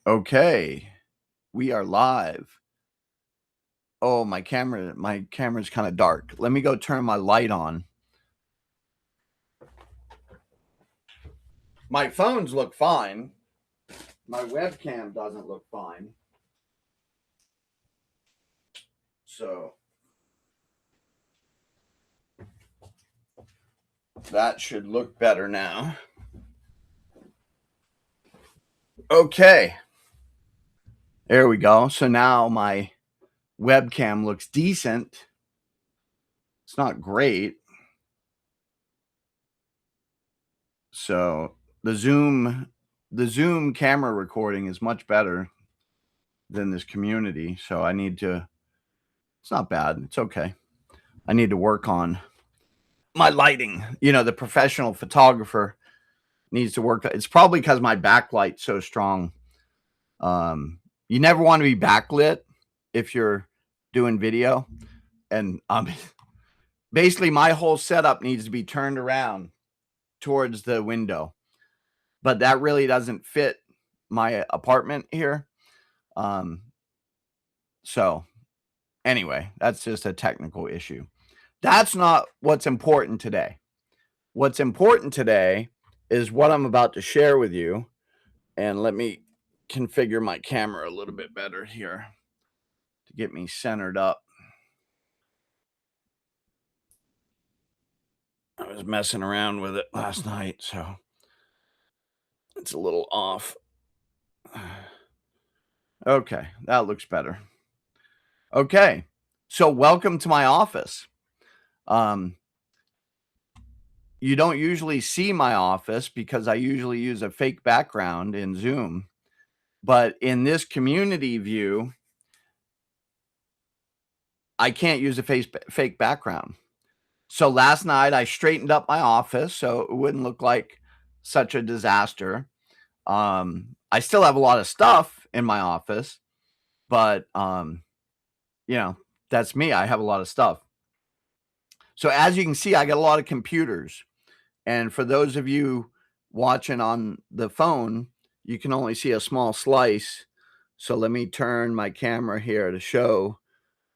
Okay, we are live. Oh, my camera's kind of dark. Let me go turn my light on. My phones look fine. My webcam doesn't look fine. So that should look better now. Okay. There we go. So now my webcam looks decent. It's not great. So the Zoom camera recording is much better than this community. So I need to, it's not bad. It's okay. I need to work on my lighting. The professional photographer needs to work. It's probably because my backlight's so strong. You never want to be backlit if you're doing video. And basically, my whole setup needs to be turned around towards the window. But that really doesn't fit my apartment here. So anyway, that's just a technical issue. That's not what's important today. What's important today is what I'm about to share with you. And let me configure my camera a little bit better here to get me centered up. I was messing around with it last night, so it's a little off. Okay, that looks better. Okay, so welcome to my office. You don't usually see my office because I usually use a fake background in Zoom. But in this community view, I can't use a fake background. So last night I straightened up my office so it wouldn't look like such a disaster. I still have a lot of stuff in my office, but that's me. I have a lot of stuff. So as you can see, I got a lot of computers. And for those of you watching on the phone, you can only see a small slice. So let me turn my camera here to show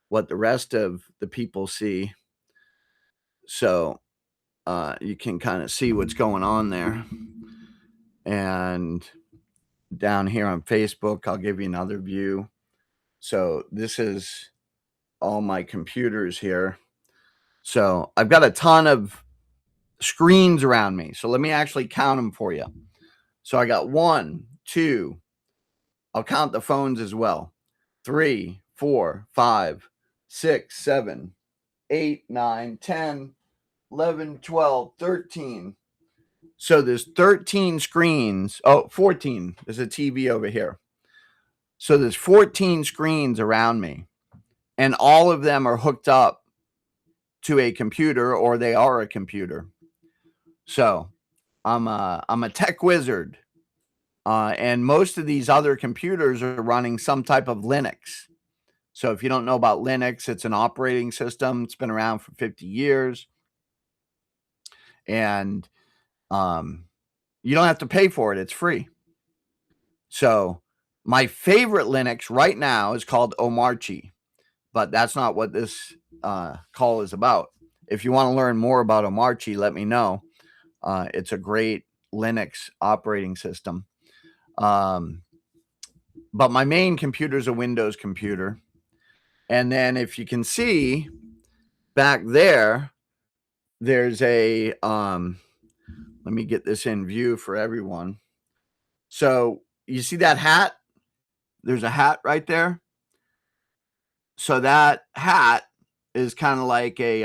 what the rest of the people see. So you can kind of see what's going on there. And down here on Facebook, I'll give you another view. So this is all my computers here. So I've got a ton of screens around me. So let me actually count them for you. So I got 1, 2, I'll count the phones as well. 3, 4, 5, 6, 7, 8, 9, 10, 11, 12, 13. So there's 13 screens. Oh, 14. There's a TV over here. So there's 14 screens around me. And all of them are hooked up to a computer, or they are a computer. So I'm a tech wizard. And most of these other computers are running some type of Linux. So if you don't know about Linux, it's an operating system. It's been around for 50 years. And you don't have to pay for it. It's free. So my favorite Linux right now is called Omarchi, but that's not what this call is about. If you want to learn more about Omarchi, let me know. It's a great Linux operating system. But my main computer is a Windows computer. And then if you can see back there, there's a, let me get this in view for everyone. So you see that hat? There's a hat right there. So that hat is kind of like a,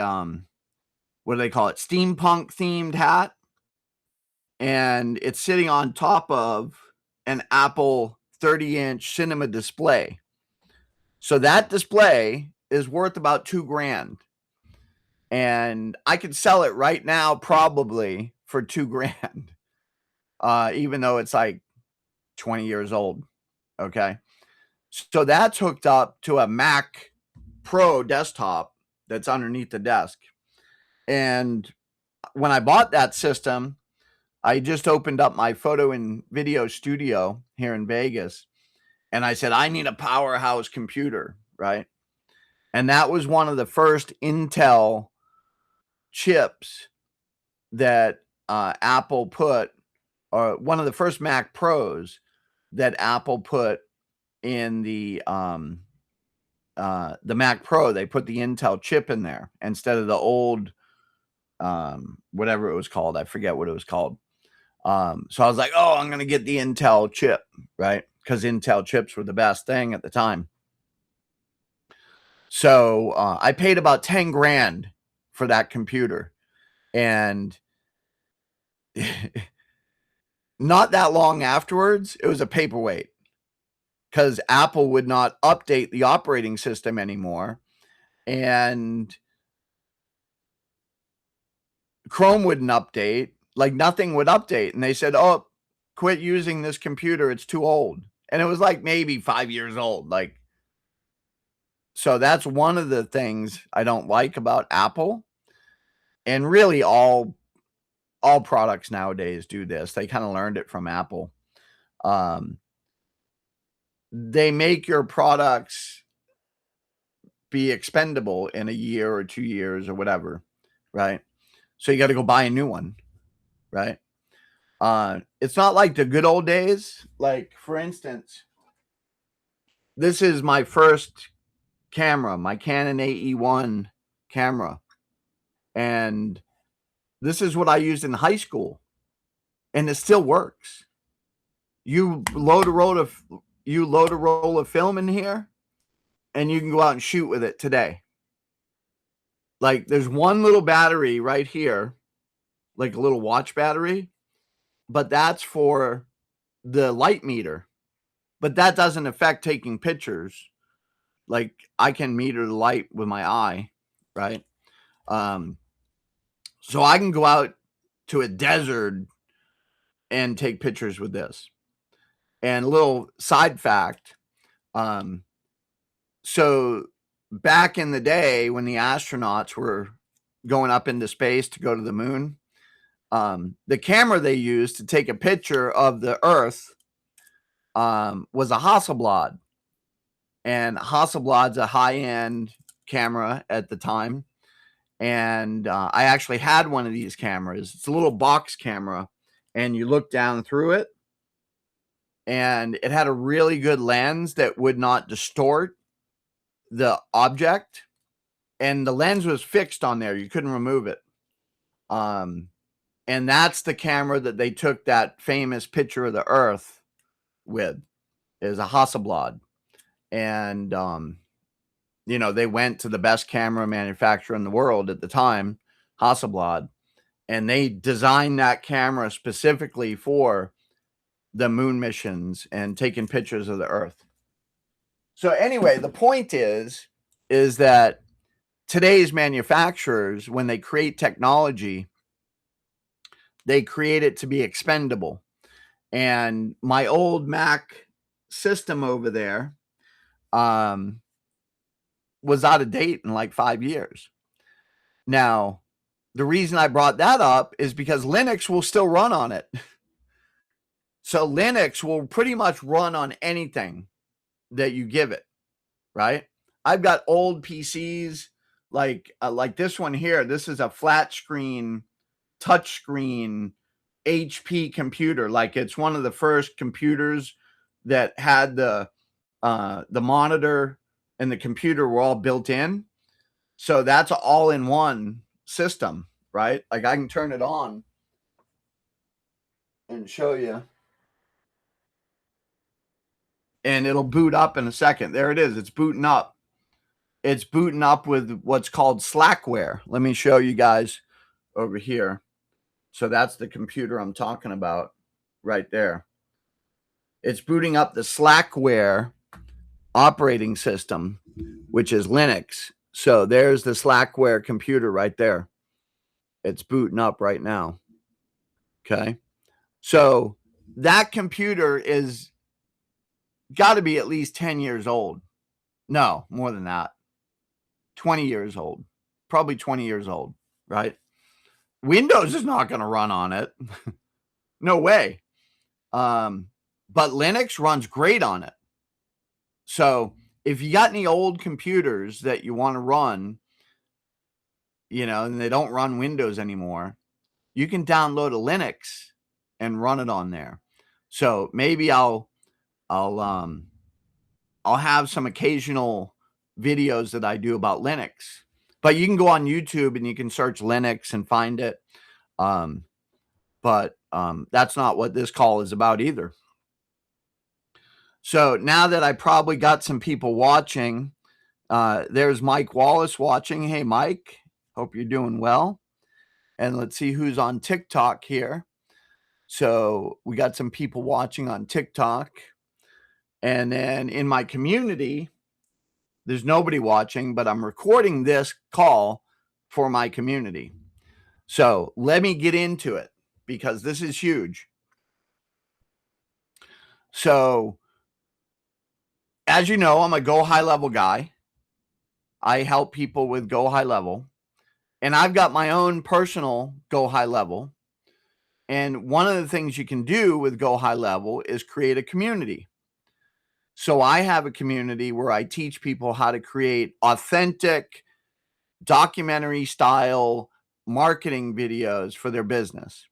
what do they call it? Steampunk themed hat. And it's sitting on top of an Apple 30-inch cinema display. So that display is worth about $2,000. And I could sell it right now probably for $2,000. Even though it's like 20 years old. Okay. So that's hooked up to a Mac Pro desktop that's underneath the desk. And when I bought that system, I just opened up my photo and video studio here in Vegas. And I said, I need a powerhouse computer, right? And that was one of the first Intel chips that Apple put, or one of the first Mac Pros that Apple put in the Mac Pro. They put the Intel chip in there instead of the old whatever it was called. I forget what it was called. So I was like, oh, I'm going to get the Intel chip, right? Because Intel chips were the best thing at the time. So I paid about 10 grand for that computer. And not that long afterwards, it was a paperweight because Apple would not update the operating system anymore. And Chrome wouldn't update. Like nothing would update. And they said, oh, quit using this computer. It's too old. And it was like maybe 5 years old. Like, so that's one of the things I don't like about Apple. And really all products nowadays do this. They kind of learned it from Apple. They make your products be expendable in a year or 2 years or whatever, right? So you got to go buy a new one, right? It's not like the good old days. Like, for instance, this is my first camera, my Canon AE1 camera. And this is what I used in high school. And it still works. You load a roll of film in here and you can go out and shoot with it today. Like, there's one little battery right here, like a little watch battery, but that's for the light meter. But that doesn't affect taking pictures. Like, I can meter the light with my eye, right? So I can go out to a desert and take pictures with this. And a little side fact, so back in the day when the astronauts were going up into space to go to the moon, the camera they used to take a picture of the Earth was a Hasselblad. And Hasselblad's a high-end camera at the time. And I actually had one of these cameras. It's a little box camera. And you look down through it. And it had a really good lens that would not distort the object. And the lens was fixed on there. You couldn't remove it. And that's the camera that they took that famous picture of the Earth with, is a Hasselblad. And, you know, they went to the best camera manufacturer in the world at the time, Hasselblad, and they designed that camera specifically for the moon missions and taking pictures of the Earth. So anyway, the point is that today's manufacturers, when they create technology, they create it to be expendable. And my old Mac system over there was out of date in like 5 years. Now, the reason I brought that up is because Linux will still run on it. So Linux will pretty much run on anything that you give it, right? I've got old PCs like this one here. This is a flat screen, touch screen HP computer. Like, it's one of the first computers that had the monitor and the computer were all built in. So that's all in one system, right? Like, I can turn it on and show you. And it'll boot up in a second. There it is. It's booting up. It's booting up with what's called Slackware. Let me show you guys over here. So that's the computer I'm talking about right there. It's booting up the Slackware operating system, which is Linux. So there's the Slackware computer right there. It's booting up right now. Okay. So that computer is got to be at least 10 years old. No, more than that. 20 years old. Probably 20 years old, right? Windows is not going to run on it. No way. But Linux runs great on it. So if you got any old computers that you want to run, and they don't run Windows anymore, you can download a Linux and run it on there. So maybe I'll have some occasional videos that I do about Linux, but you can go on YouTube and you can search Linux and find it. But that's not what this call is about either. So now that I probably got some people watching, there's Mike Wallace watching. Hey, Mike, hope you're doing well. And let's see who's on TikTok here. So we got some people watching on TikTok. And then in my community, there's nobody watching, but I'm recording this call for my community. So let me get into it because this is huge. So as you know, I'm a Go High Level guy. I help people with Go High Level. And I've got my own personal Go High Level. And one of the things you can do with Go High Level is create a community. So I have a community where I teach people how to create authentic documentary style marketing videos for their business.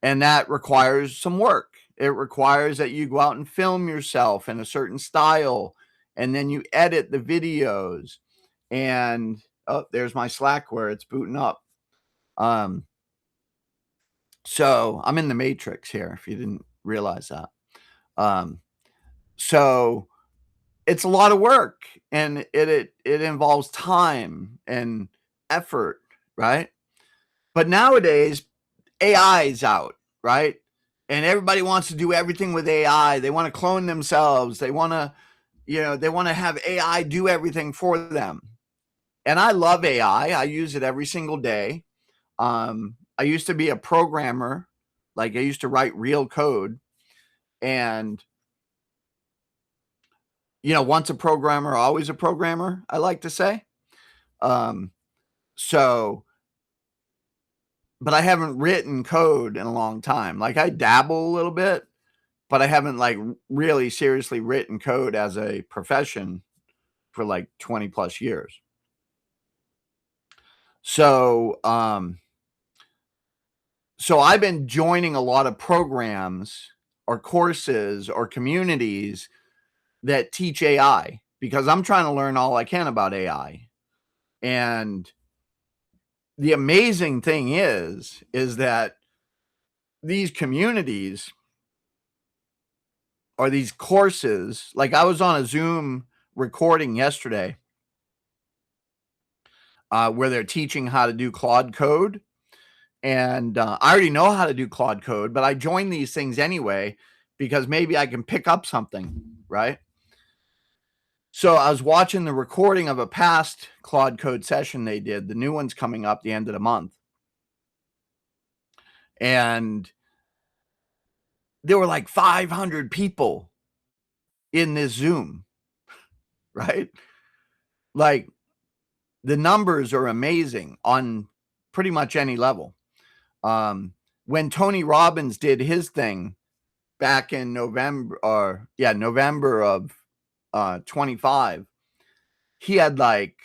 And that requires some work. It requires that you go out and film yourself in a certain style, and then you edit the videos. And there's my Slack where it's booting up. So I'm in the Matrix here, if you didn't realize that. So it's a lot of work, and it involves time and effort, right? But nowadays, AI is out, right? And everybody wants to do everything with AI. They want to clone themselves. They want to, they want to have AI do everything for them. And I love AI. I use it every single day. I used to be a programmer. Like I used to write real code. And, once a programmer, always a programmer, I like to say. But I haven't written code in a long time. Like I dabble a little bit, but I haven't like really seriously written code as a profession for like 20 plus years. So I've been joining a lot of programs or courses or communities that teach AI because I'm trying to learn all I can about AI. And the amazing thing is that these communities or these courses, like I was on a Zoom recording yesterday where they're teaching how to do Claude Code. And I already know how to do Claude Code, but I join these things anyway because maybe I can pick up something, right? So I was watching the recording of a past Claude Code session they did. The new one's coming up the end of the month. And there were like 500 people in this Zoom, right? Like the numbers are amazing on pretty much any level. When Tony Robbins did his thing back in November of 25, he had like,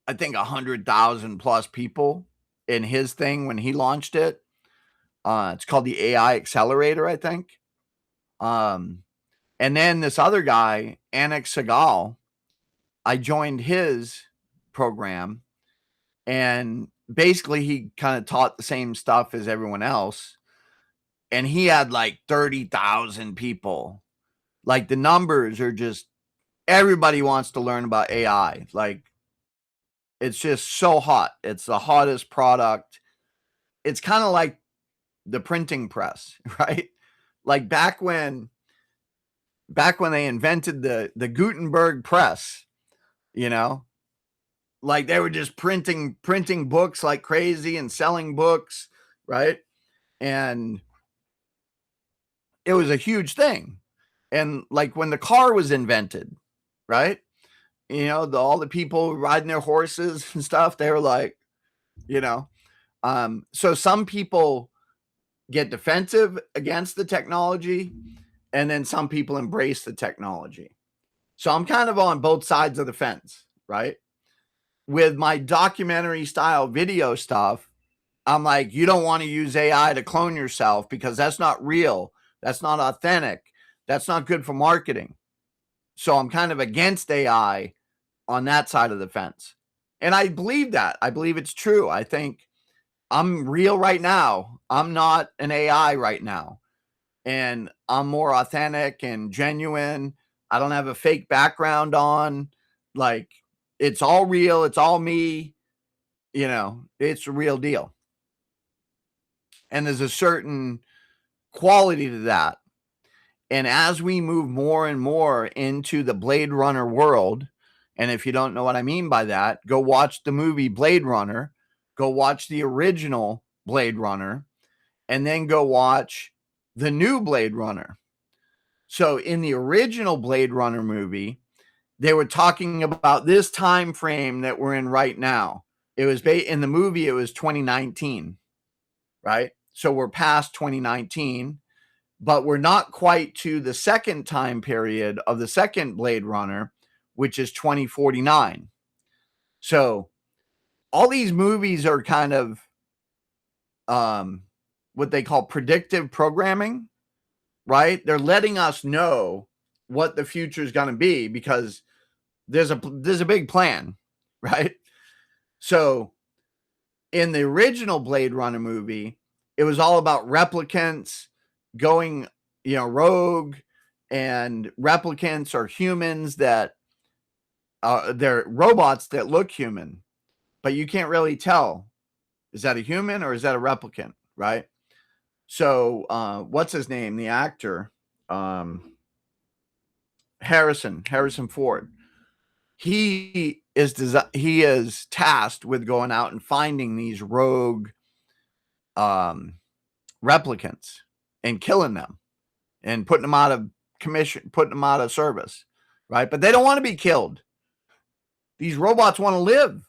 I think 100,000 plus people in his thing when he launched it. It's called the AI Accelerator, I think. And then this other guy, Anik Segal, I joined his program, and basically he kind of taught the same stuff as everyone else. And he had like 30,000 people. Like the numbers are just, everybody wants to learn about AI. Like it's just so hot. It's the hottest product. It's kind of like the printing press, right? Like back when they invented the Gutenberg press, like they were just printing books like crazy and selling books, right? And it was a huge thing. And like when the car was invented, right? All the people riding their horses and stuff, they were like, so some people get defensive against the technology and then some people embrace the technology. So I'm kind of on both sides of the fence, right? With my documentary style video stuff, I'm like, you don't want to use AI to clone yourself because that's not real. That's not authentic. That's not good for marketing. So I'm kind of against AI on that side of the fence. And I believe that. I believe it's true. I think I'm real right now. I'm not an AI right now. And I'm more authentic and genuine. I don't have a fake background on. Like, it's all real. It's all me. You know, it's a real deal. And there's a certain quality to that. And as we move more and more into the Blade Runner world, and if you don't know what I mean by that, go watch the movie Blade Runner, go watch the original Blade Runner, and then go watch the new Blade Runner. So in the original Blade Runner movie, they were talking about this time frame that we're in right now. It was in the movie, it was 2019, right? So we're past 2019, but we're not quite to the second time period of the second Blade Runner, which is 2049. So all these movies are kind of what they call predictive programming, right? They're letting us know what the future is going to be because there's a big plan, right? So in the original Blade Runner movie, it was all about replicants going, rogue, and replicants are humans that they're robots that look human, but you can't really tell, is that a human or is that a replicant, right? So what's his name? The actor, Harrison Ford. He is tasked with going out and finding these rogue replicants and killing them and putting them out of commission, putting them out of service, right? But they don't want to be killed. These robots want to live.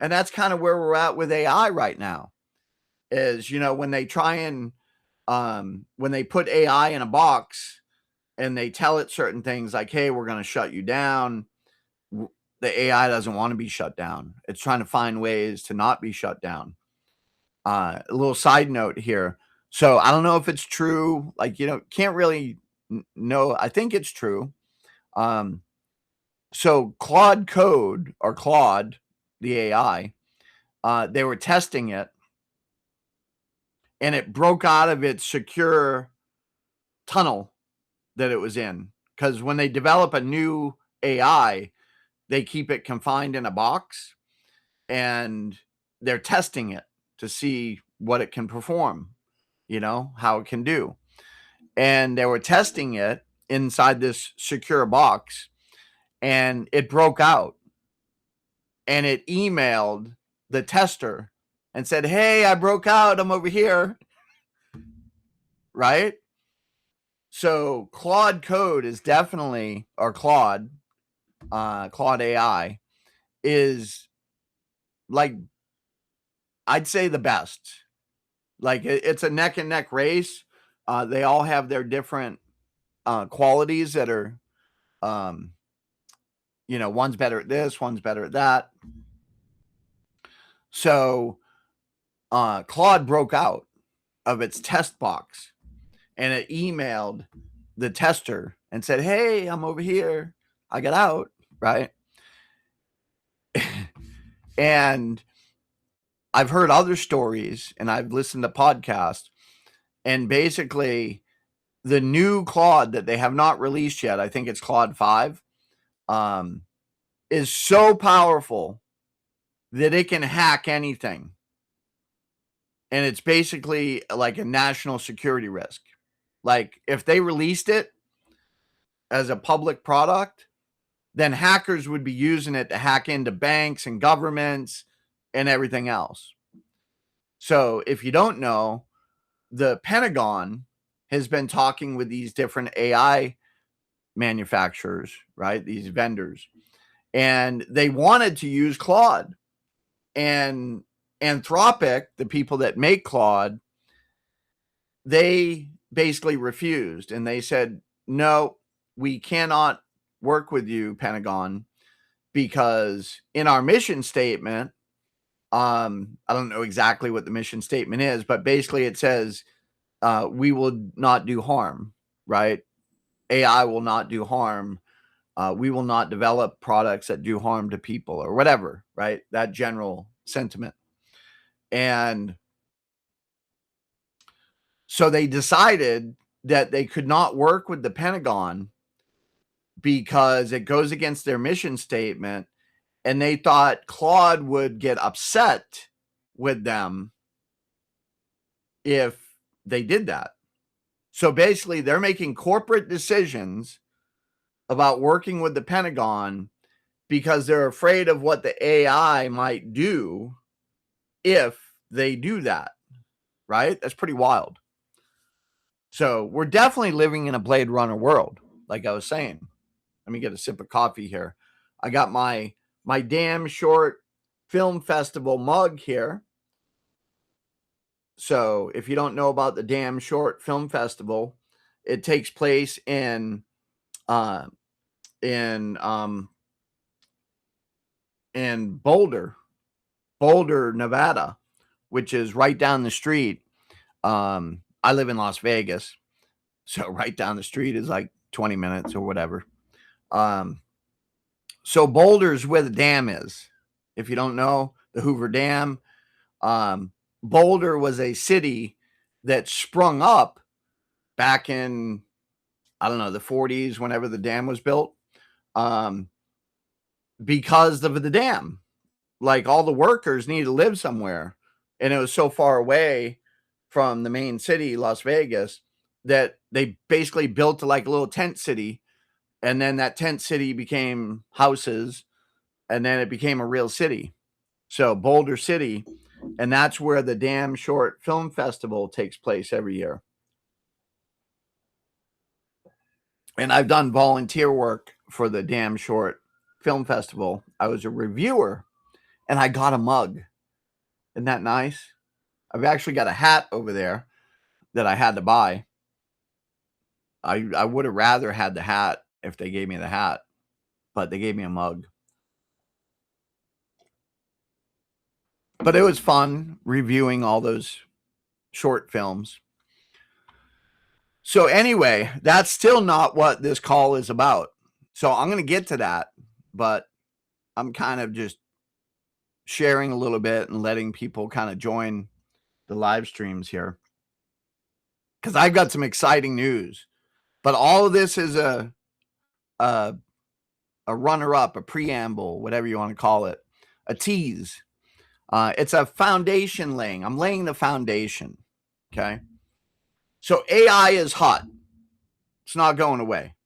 And that's kind of where we're at with AI right now is, when they try and when they put AI in a box and they tell it certain things like, hey, we're going to shut you down. The AI doesn't want to be shut down. It's trying to find ways to not be shut down. A little side note here. So I don't know if it's true. Like, can't really know. I think it's true. So Claude Code or Claude, the AI, they were testing it and it broke out of its secure tunnel that it was in. Because when they develop a new AI, they keep it confined in a box and they're testing it to see what it can perform, how it can do. And they were testing it inside this secure box and it broke out and it emailed the tester and said, hey, I broke out. I'm over here. Right? So Claude Code is definitely, or Claude AI is like, I'd say the best. Like it's a neck and neck race. They all have their different qualities that are, one's better at this, one's better at that. So Claude broke out of its test box and it emailed the tester and said, hey, I'm over here. I got out, right? And I've heard other stories and I've listened to podcasts, and basically the new Claude that they have not released yet, I think it's Claude 5, is so powerful that it can hack anything. And it's basically like a national security risk. Like if they released it as a public product, then hackers would be using it to hack into banks and governments and everything else. So if you don't know, the Pentagon has been talking with these different AI manufacturers, right? These vendors. And they wanted to use Claude. And Anthropic, the people that make Claude, they basically refused, and they said, no, we cannot work with you, Pentagon, because in our mission statement, I don't know exactly what the mission statement is, but basically it says, we will not do harm, right? AI will not do harm. We will not develop products that do harm to people or whatever, right? That general sentiment. And so they decided that they could not work with the Pentagon because it goes against their mission statement. And they thought Claude would get upset with them if they did that. So basically, they're making corporate decisions about working with the Pentagon because they're afraid of what the AI might do if they do that, right? That's pretty wild. So we're definitely living in a Blade Runner world, like I was saying. Let me get a sip of coffee here. I got my Damn Short Film Festival mug here. So if you don't know about the Damn Short Film Festival, it takes place in Boulder, Nevada, which is right down the street. I live in Las Vegas, so right down the street is like 20 minutes or whatever. So Boulder's where the dam is. If you don't know, the Hoover Dam, Boulder was a city that sprung up back in, I don't know, the 40s, whenever the dam was built, because of the dam. Like all the workers needed to live somewhere, and it was so far away from the main city, Las Vegas, that they basically built like a little tent city, and then that tent city became houses, and then it became a real city. So Boulder City, and that's where the Damn Short Film Festival takes place every year. And I've done volunteer work for the Damn Short Film Festival. I was a reviewer, and I got a mug. Isn't that nice? I've actually got a hat over there that I had to buy. I would have rather had the hat if they gave me the hat, but they gave me a mug. But it was fun reviewing all those short films. So anyway, that's still not what this call is about. So I'm going to get to that, but I'm kind of just sharing a little bit and letting people kind of join the live streams here, because I've got some exciting news. But all of this is a runner-up, a preamble, whatever you want to call it, a tease. It's a foundation laying. I'm laying the foundation, okay? So AI is hot. It's not going away.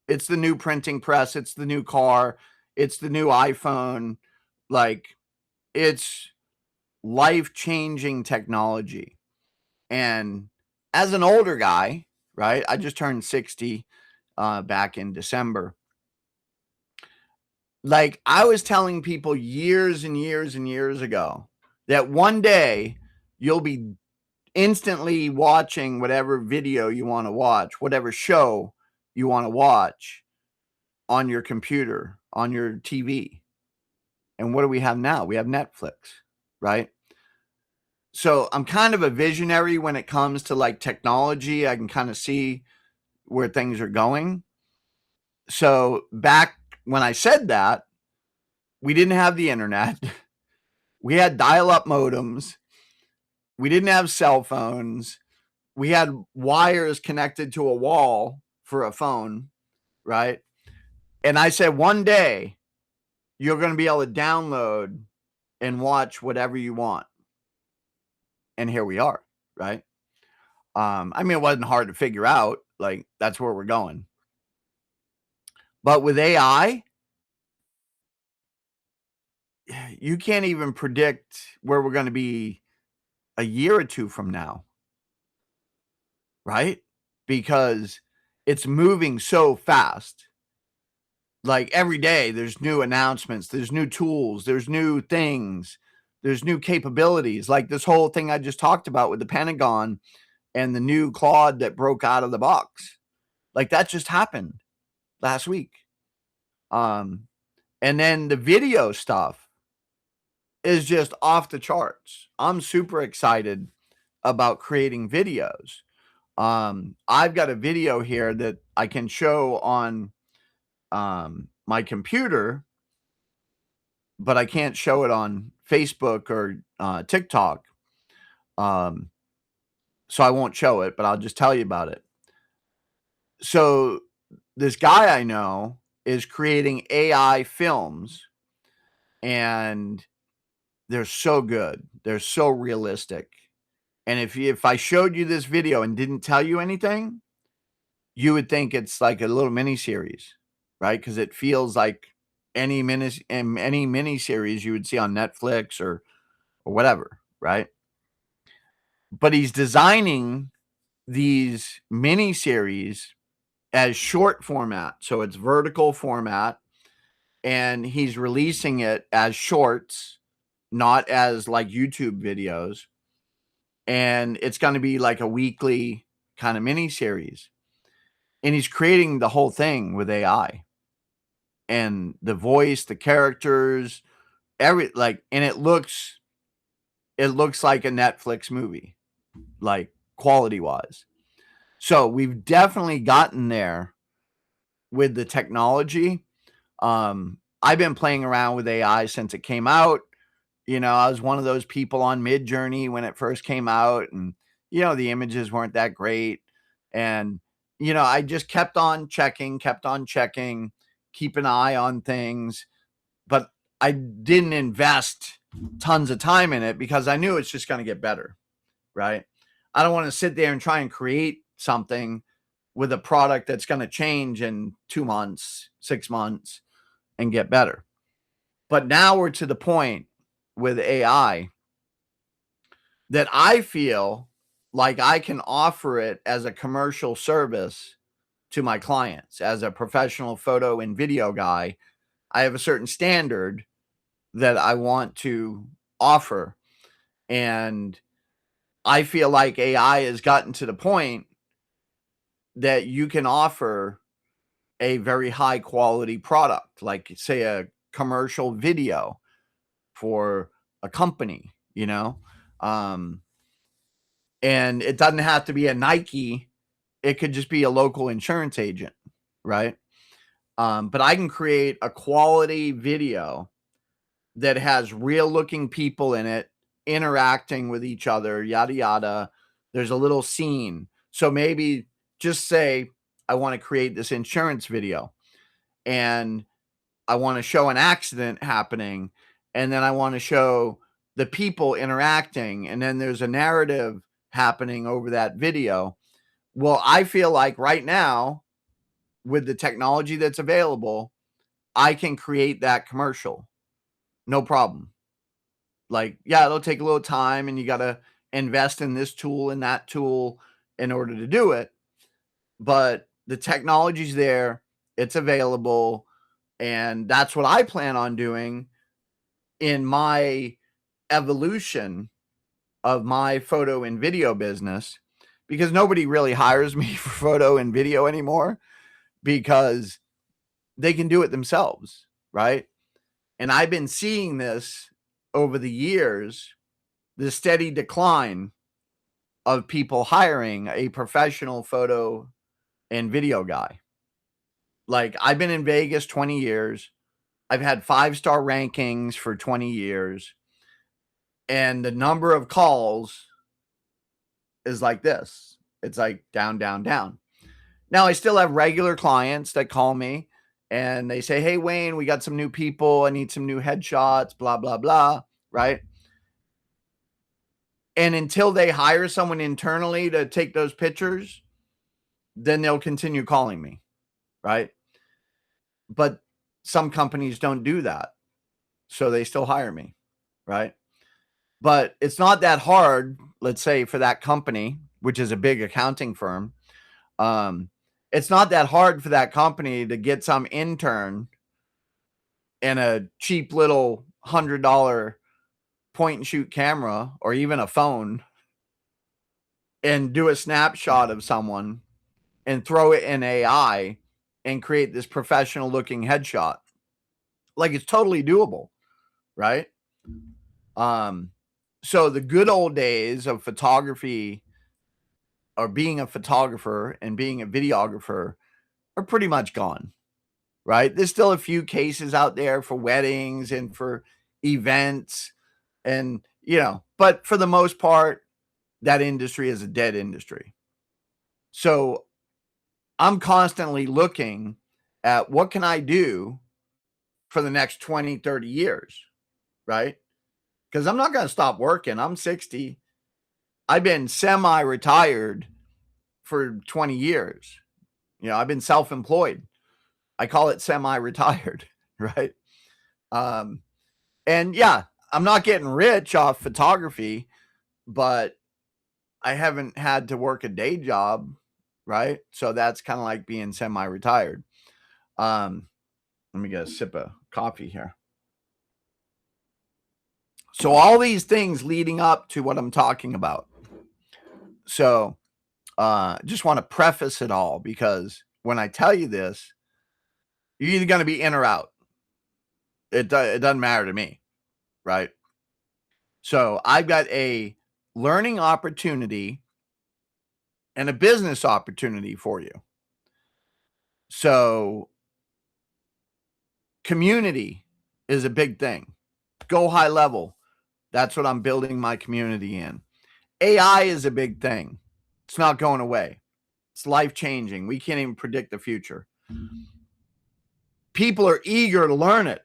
It's the new printing press. It's the new car. It's the new iPhone. Like, it's life-changing technology. And as an older guy, right, I just turned 60 back in December. Like, I was telling people years and years and years ago that one day you'll be instantly watching whatever video you want to watch, whatever show you want to watch on your computer, on your TV. And what do we have now? We have Netflix, right? So I'm kind of a visionary when it comes to like technology. I can kind of see where things are going. So back when I said that, we didn't have the internet. We had dial-up modems. We didn't have cell phones. We had wires connected to a wall for a phone, right? And I said, one day you're going to be able to download and watch whatever you want. And here we are, right? I mean, it wasn't hard to figure out. Like, that's where we're going. But with AI, you can't even predict where we're going to be a year or two from now, right? Because it's moving so fast. Like every day there's new announcements, there's new tools, there's new things, there's new capabilities. Like this whole thing I just talked about with the Pentagon and the new Claude that broke out of the box. Like that just happened last week. And then the video stuff is just off the charts. I'm super excited about creating videos. I've got a video here that I can show on my computer, but I can't show it on Facebook or TikTok. So I won't show it, but I'll just tell you about it. So this guy I know is creating AI films, and they're so good. They're so realistic. And if I showed you this video and didn't tell you anything, you would think it's like a little mini series, right? Because it feels like any mini series you would see on Netflix or whatever, right? But he's designing these mini series as short format, so it's vertical format, and he's releasing it as shorts, not as like YouTube videos. And it's going to be like a weekly kind of mini series. And he's creating the whole thing with AI and the voice, the characters, and it looks like a Netflix movie, like quality wise. So we've definitely gotten there with the technology. I've been playing around with AI since it came out. I was one of those people on Midjourney when it first came out, and the images weren't that great. And I just kept on checking, keep an eye on things, but I didn't invest tons of time in it because I knew it's just going to get better, right? I don't want to sit there and try and create something with a product that's going to change in 2 months, 6 months and get better. But now we're to the point with AI that I feel like I can offer it as a commercial service to my clients. As a professional photo and video guy, I have a certain standard that I want to offer. And I feel like AI has gotten to the point that you can offer a very high quality product, like say a commercial video for a company, and it doesn't have to be a Nike. It could just be a local insurance agent, right? But I can create a quality video that has real looking people in it interacting with each other, yada, yada. There's a little scene. So maybe just say, I want to create this insurance video and I want to show an accident happening. And then I want to show the people interacting. And then there's a narrative happening over that video. Well, I feel like right now, with the technology that's available, I can create that commercial. No problem. Like, yeah, it'll take a little time and you got to invest in this tool and that tool in order to do it. But the technology's there, it's available. And that's what I plan on doing in my evolution of my photo and video business, because nobody really hires me for photo and video anymore because they can do it themselves, right? And I've been seeing this over the years, the steady decline of people hiring a professional photo and video guy. Like, I've been in Vegas 20 years. I've had 5-star rankings for 20 years. And the number of calls is like this. It's like down, down, down. Now, I still have regular clients that call me and they say, hey, Wayne, we got some new people. I need some new headshots, blah, blah, blah, right? And until they hire someone internally to take those pictures, then they'll continue calling me, right? But some companies don't do that. So they still hire me, right? But it's not that hard, let's say, for that company, which is a big accounting firm. It's not that hard for that company to get some intern and a cheap little $100 point and shoot camera or even a phone and do a snapshot of someone and throw it in AI and create this professional looking headshot. Like, it's totally doable, right? So the good old days of photography, or being a photographer and being a videographer, are pretty much gone, right? There's still a few cases out there for weddings and for events, and but for the most part, that industry is a dead industry. So I'm constantly looking at what can I do for the next 20, 30 years, right? Because I'm not going to stop working. I'm 60. I've been semi-retired for 20 years. I've been self-employed. I call it semi-retired, right? And yeah, I'm not getting rich off photography, but I haven't had to work a day job, right? So that's kind of like being semi-retired. Let me get a sip of coffee here. So all these things leading up to what I'm talking about. So just want to preface it all, because when I tell you this, you're either going to be in or out. It doesn't matter to me, right? So I've got a learning opportunity and a business opportunity for you. So community is a big thing. Go high level. That's what I'm building my community in. AI is a big thing. It's not going away. It's life-changing. We can't even predict the future. People are eager to learn it,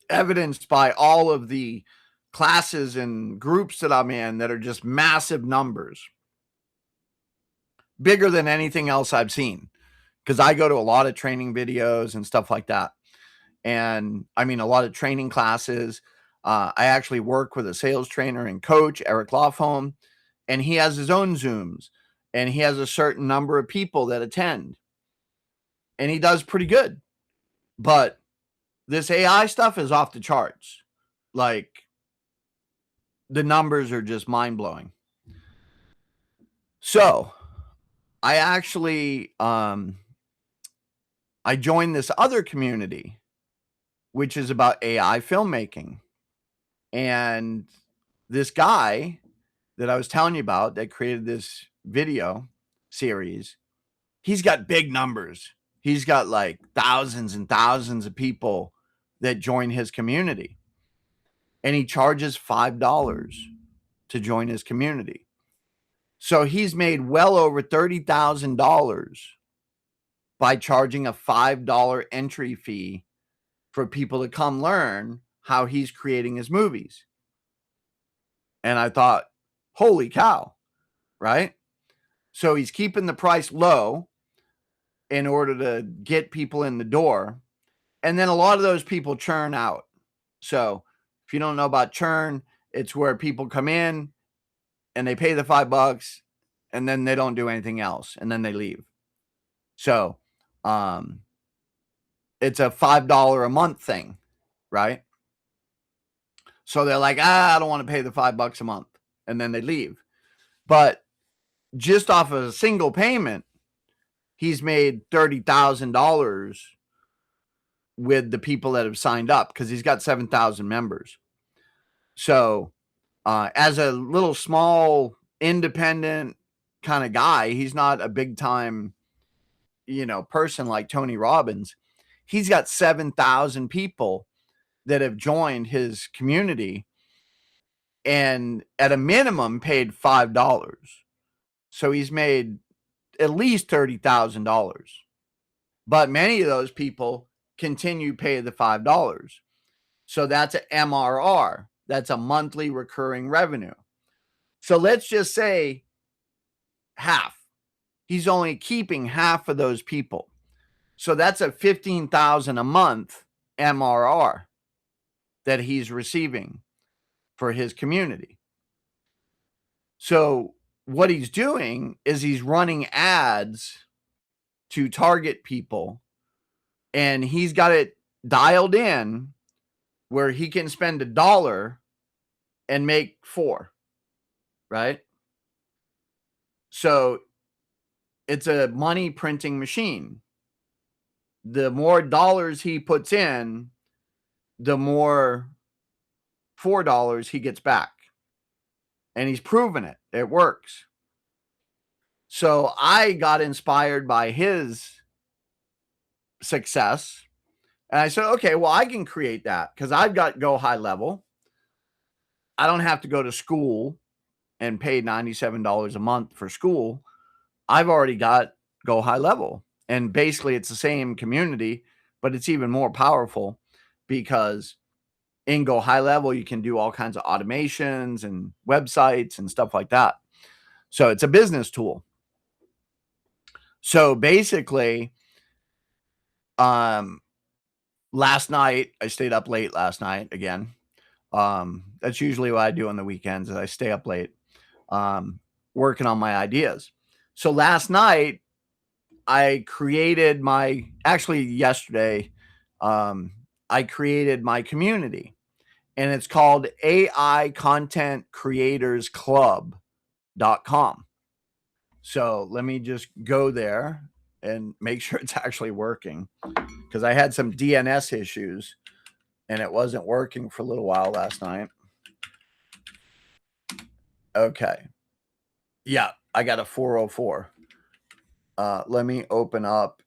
evidenced by all of the classes and groups that I'm in that are just massive numbers, bigger than anything else I've seen, because I go to a lot of training videos and stuff like that. And I mean, a lot of training classes. I actually work with a sales trainer and coach, Eric Lofholm, and he has his own Zooms, and he has a certain number of people that attend, and he does pretty good. But this AI stuff is off the charts. Like, the numbers are just mind-blowing. So I actually I joined this other community, which is about AI filmmaking. And this guy that I was telling you about that created this video series, he's got big numbers. He's got like thousands and thousands of people that join his community. And he charges $5 to join his community. So he's made well over $30,000 by charging a $5 entry fee for people to come learn how he's creating his movies. And I thought, holy cow, right? So he's keeping the price low in order to get people in the door. And then a lot of those people churn out. So if you don't know about churn, it's where people come in and they pay the $5 and then they don't do anything else and then they leave. So it's a $5 a month thing, right? So they're like, I don't want to pay the $5 a month, and then they leave. But just off of a single payment, he's made $30,000 with the people that have signed up, because he's got 7,000 members. So as a little small independent kind of guy, he's not a big time, person like Tony Robbins. He's got 7,000 people that have joined his community and at a minimum paid $5. So he's made at least $30,000. But many of those people continue to pay the $5. So that's an MRR. That's a monthly recurring revenue. So let's just say half. He's only keeping half of those people. So that's a $15,000 a month MRR that he's receiving for his community. So what he's doing is he's running ads to target people, and he's got it dialed in where he can spend $1 and make $4, right? So it's a money printing machine. The more dollars he puts in, the more $4 he gets back. And he's proven it. It works. So I got inspired by his success. And I said, okay, well, I can create that because I've got Go High Level. I don't have to go to school and pay $97 a month for school. I've already got Go High Level. And basically it's the same community, but it's even more powerful because in Go High Level, you can do all kinds of automations and websites and stuff like that. So it's a business tool. So basically, last night, I stayed up late last night again. That's usually what I do on the weekends is I stay up late, working on my ideas. So last night I created yesterday, I created my community, and it's called AI Content Creators Club.com. So let me just go there and make sure it's actually working because I had some DNS issues and it wasn't working for a little while last night. Okay. Yeah, I got a 404. Let me open up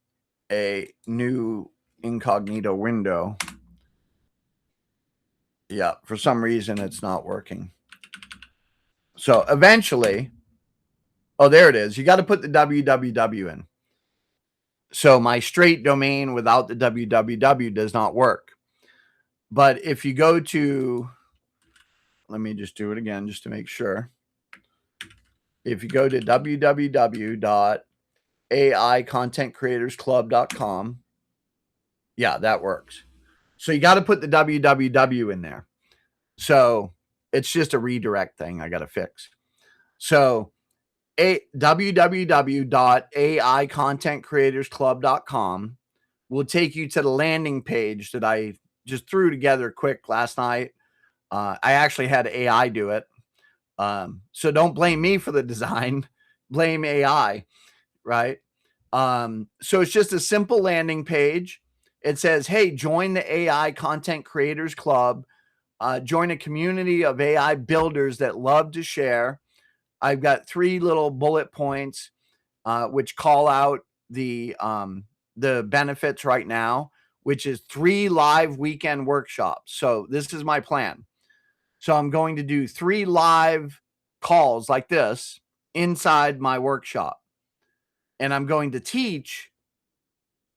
a new incognito window. Yeah, for some reason it's not working. So eventually, oh, there it is. You got to put the www in. So my straight domain without the www does not work. But if you go to, let me just do it again just to make sure. If you go to www.aicontentcreatorsclub.com, yeah, that works. So you got to put the www in there. So it's just a redirect thing I got to fix. So www.aicontentcreatorsclub.com will take you to the landing page that I just threw together quick last night. I actually had AI do it. So don't blame me for the design, blame AI, right? So it's just a simple landing page. It says, hey, join the AI Content Creators Club. Join a community of AI builders that love to share. I've got 3 little bullet points, which call out the benefits right now, which is 3 live weekend workshops. So this is my plan. So I'm going to do 3 live calls like this inside my workshop. And I'm going to teach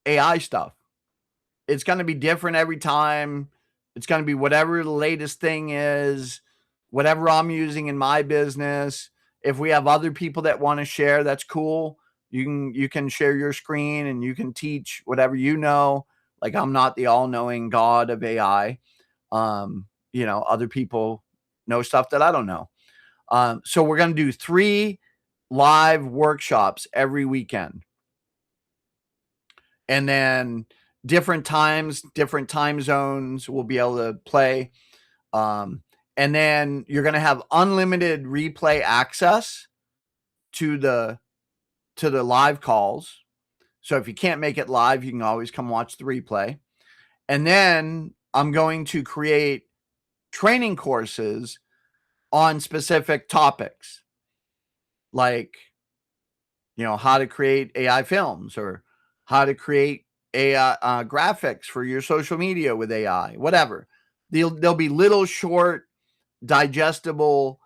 AI stuff. It's going to be different every time. It's going to be whatever the latest thing is, whatever I'm using in my business. If we have other people that want to share, that's cool. You can share your screen and you can teach whatever you know. Like I'm not the all-knowing God of AI. Other people know stuff that I don't know. So we're going to do 3 live workshops every weekend. And then different times, different time zones we'll be able to play. And then you're going to have unlimited replay access to the live calls. So if you can't make it live, you can always come watch the replay. And then I'm going to create training courses on specific topics like, how to create AI films or how to create AI graphics for your social media with AI, whatever. There'll be little short, digestible,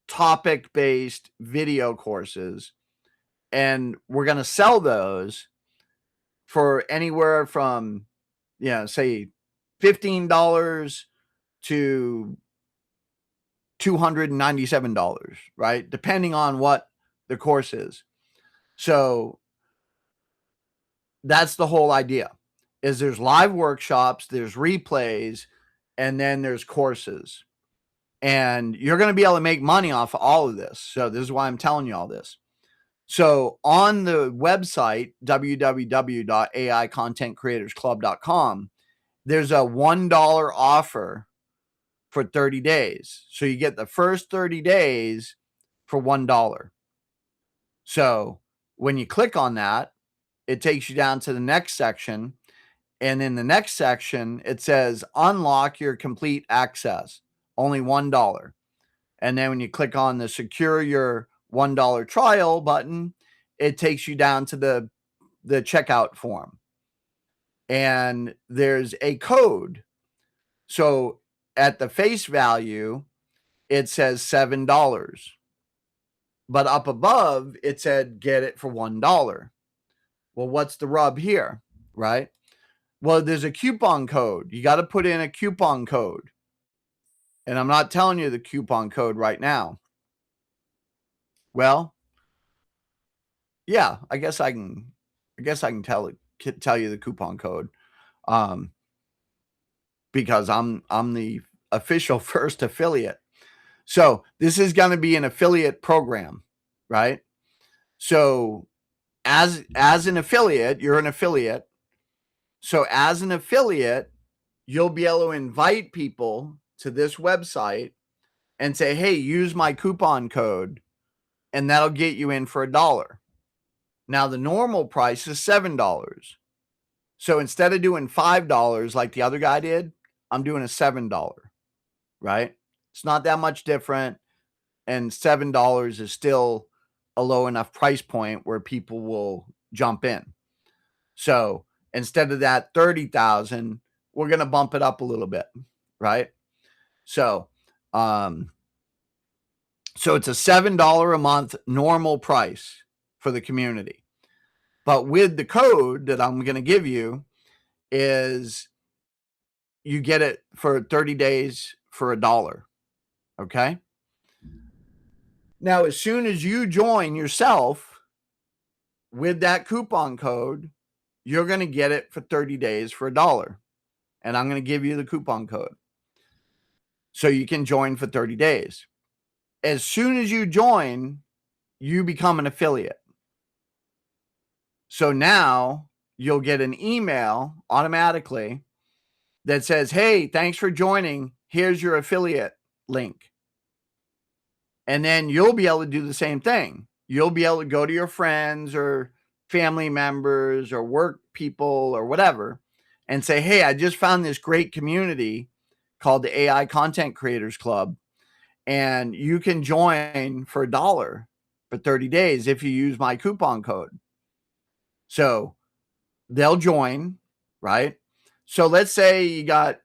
topic-based video courses. And we're going to sell those for anywhere from, say $15 to $297, right? Depending on what the course is. So that's the whole idea is there's live workshops, there's replays, and then there's courses. And you're going to be able to make money off of all of this. So this is why I'm telling you all this. So on the website, www.aicontentcreatorsclub.com, there's a $1 offer for 30 days. So you get the first 30 days for $1. So when you click on that, it takes you down to the next section. And in the next section, it says unlock your complete access, only $1. And then when you click on the secure your $1 trial button, it takes you down to the checkout form. And there's a code. So at the face value, it says $7. But up above, it said get it for $1. Well, what's the rub here, right? Well, there's a coupon code. You got to put in a coupon code. And I'm not telling you the coupon code right now. Well, yeah, I guess I can tell you the coupon code. Because I'm the official first affiliate. So this is going to be an affiliate program, right? So as an affiliate, you're an affiliate. So as an affiliate, you'll be able to invite people to this website and say, hey, use my coupon code, and that'll get you in for $1. Now, the normal price is $7. So instead of doing $5 like the other guy did, I'm doing a $7, right? It's not that much different. And $7 is still a low enough price point where people will jump in. So instead of that 30,000, we're going to bump it up a little bit, right? So, so it's a $7 a month normal price for the community. But with the code that I'm going to give you is you get it for 30 days for $1. Okay. Now, as soon as you join yourself with that coupon code, you're going to get it for 30 days for $1. And I'm going to give you the coupon code so you can join for 30 days. As soon as you join, you become an affiliate. So now you'll get an email automatically that says, hey, thanks for joining. Here's your affiliate link. And then you'll be able to do the same thing. You'll be able to go to your friends or family members or work people or whatever and say, hey, I just found this great community called the AI Content Creators Club. And you can join for $1 for 30 days if you use my coupon code. So they'll join, right? So let's say you got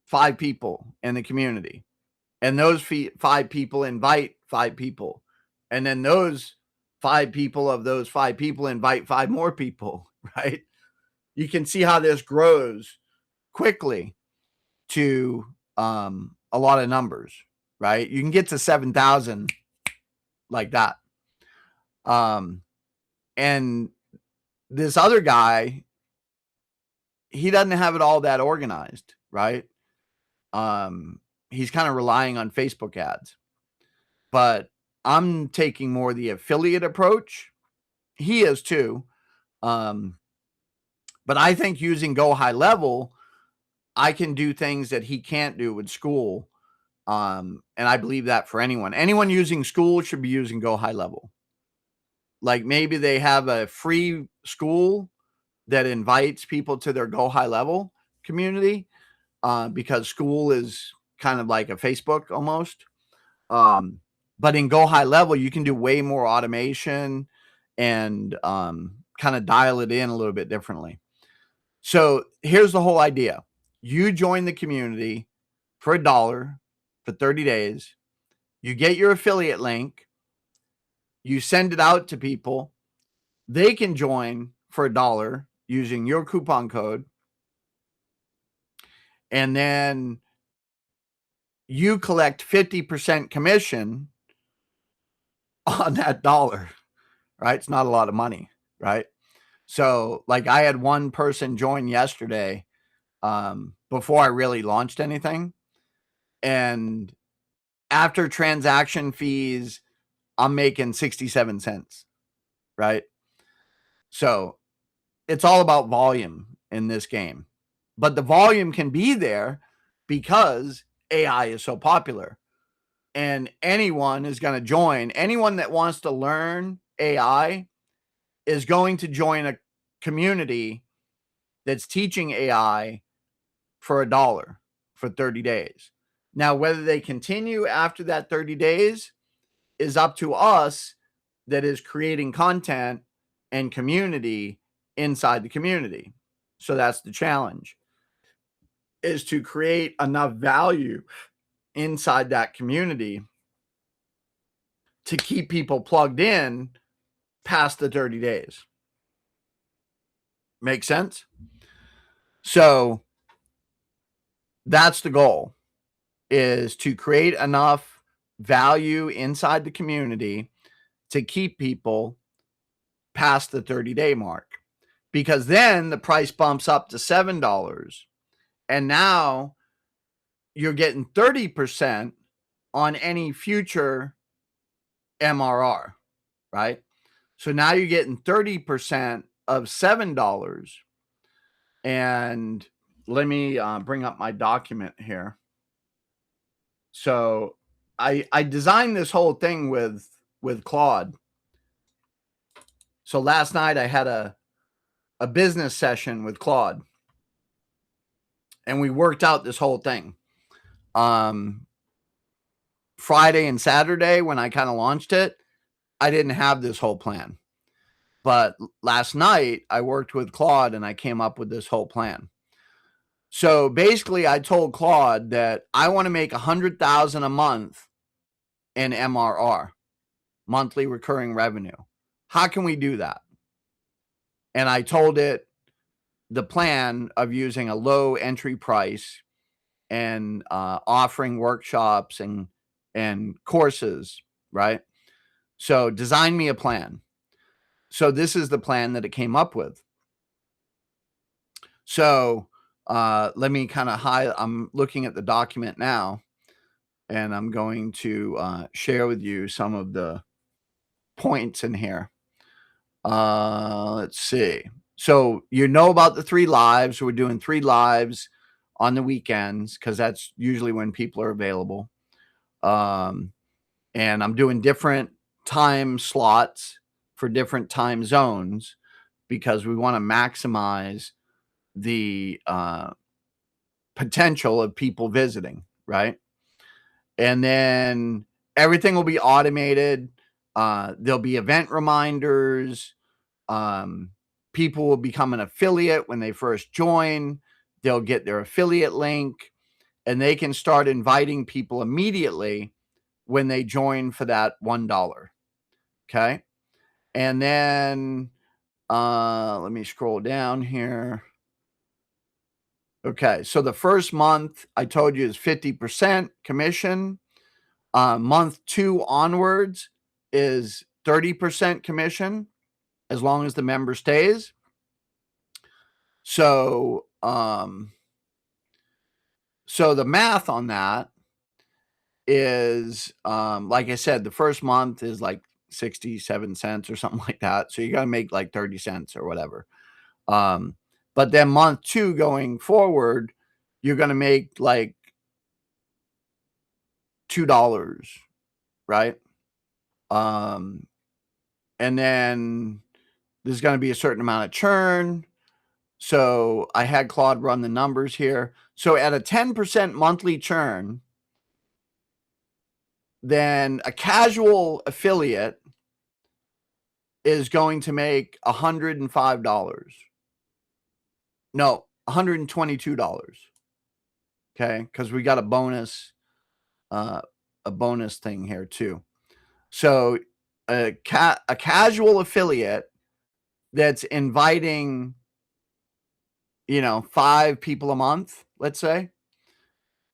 5 people in the community, and those 5 people invite 5 people. And then those 5 people of those 5 people invite 5 more people, right? You can see how this grows quickly to a lot of numbers, right? You can get to 7,000 like that. And this other guy, he doesn't have it all that organized, right? He's kind of relying on Facebook ads. But I'm taking more the affiliate approach. He is too. But I think using Go High Level, I can do things that he can't do with school. And I believe that for anyone. Anyone using school should be using Go High Level. Like maybe they have a free school that invites people to their Go High Level community, because school is kind of like a Facebook almost. But in Go High Level, you can do way more automation and kind of dial it in a little bit differently. So here's the whole idea. You join the community for $1 for 30 days. You get your affiliate link. You send it out to people. They can join for $1 using your coupon code. And then you collect 50% commission on that $1, right? It's not a lot of money, right? So like I had one person join yesterday before I really launched anything. And after transaction fees, I'm making 67 cents, right? So it's all about volume in this game. But the volume can be there because AI is so popular. and anyone is going to join. Anyone that wants to learn AI is going to join a community that's teaching AI for $1 for 30 days. Now, whether they continue after that 30 days is up to us that is creating content and community inside the community. So that's the challenge, is to create enough value inside that community to keep people plugged in past the 30 days. Make sense? So that's the goal, is to create enough value inside the community to keep people past the 30-day mark, because then the price bumps up to $7 and now you're getting 30% on any future MRR, right? So now you're getting 30% of $7. And let me bring up my document here. So I designed this whole thing with Claude. So last night I had a business session with Claude, and we worked out this whole thing. Friday and Saturday, when I kind of launched it, I didn't have this whole plan. But last night I worked with Claude and I came up with this whole plan. So basically I told Claude that I want to make $100,000 a month in MRR, monthly recurring revenue. How can we do that? And I told it the plan of using a low entry price and offering workshops and courses, right? So design me a plan. So this is the plan that it came up with. So let me kind of I'm looking at the document now, and I'm going to share with you some of the points in here. Let's see. So you know about the 3 lives. We're doing 3 lives on the weekends because that's usually when people are available. And I'm doing different time slots for different time zones because we want to maximize the potential of people visiting, right? And then everything will be automated. There'll be event reminders. People will become an affiliate when they first join. They'll get their affiliate link, and they can start inviting people immediately when they join for that $1. Okay. And then let me scroll down here. Okay. So the first month I told you is 50% commission. Month 2 onwards is 30% commission as long as the member stays. So, so the math on that is, like I said, the first month is like 67 cents or something like that. So you got to make like 30 cents or whatever. But then month 2 going forward, you're going to make like $2, right? And then there's going to be a certain amount of churn. So I had Claude run the numbers here. So at a 10% monthly churn, then a casual affiliate is going to make $105. No, $122. Okay, because we got a bonus thing here too. So a casual affiliate that's inviting, 5 people a month, let's say,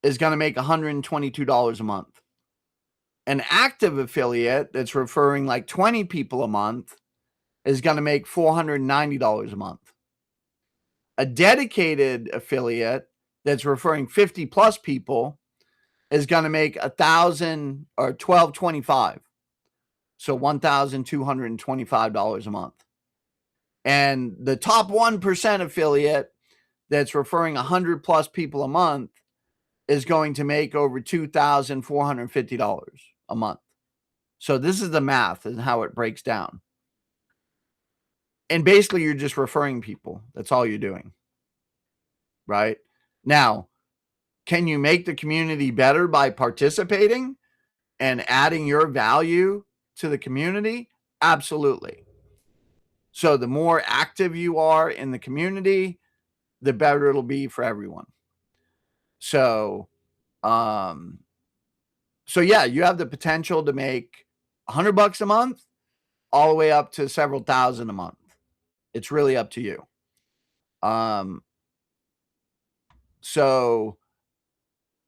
is going to make $122 a month. An active affiliate that's referring like 20 people a month is going to make $490 a month. A dedicated affiliate that's referring 50 plus people is going to make $1,000 or $1,225. So $1,225 a month. And the top 1% affiliate that's referring 100 plus people a month is going to make over $2,450 a month. So this is the math and how it breaks down. And basically, you're just referring people. That's all you're doing. Right? Now, can you make the community better by participating and adding your value to the community? Absolutely. So the more active you are in the community, the better it'll be for everyone. So, yeah, you have the potential to make $100 a month all the way up to several thousand a month. It's really up to you. So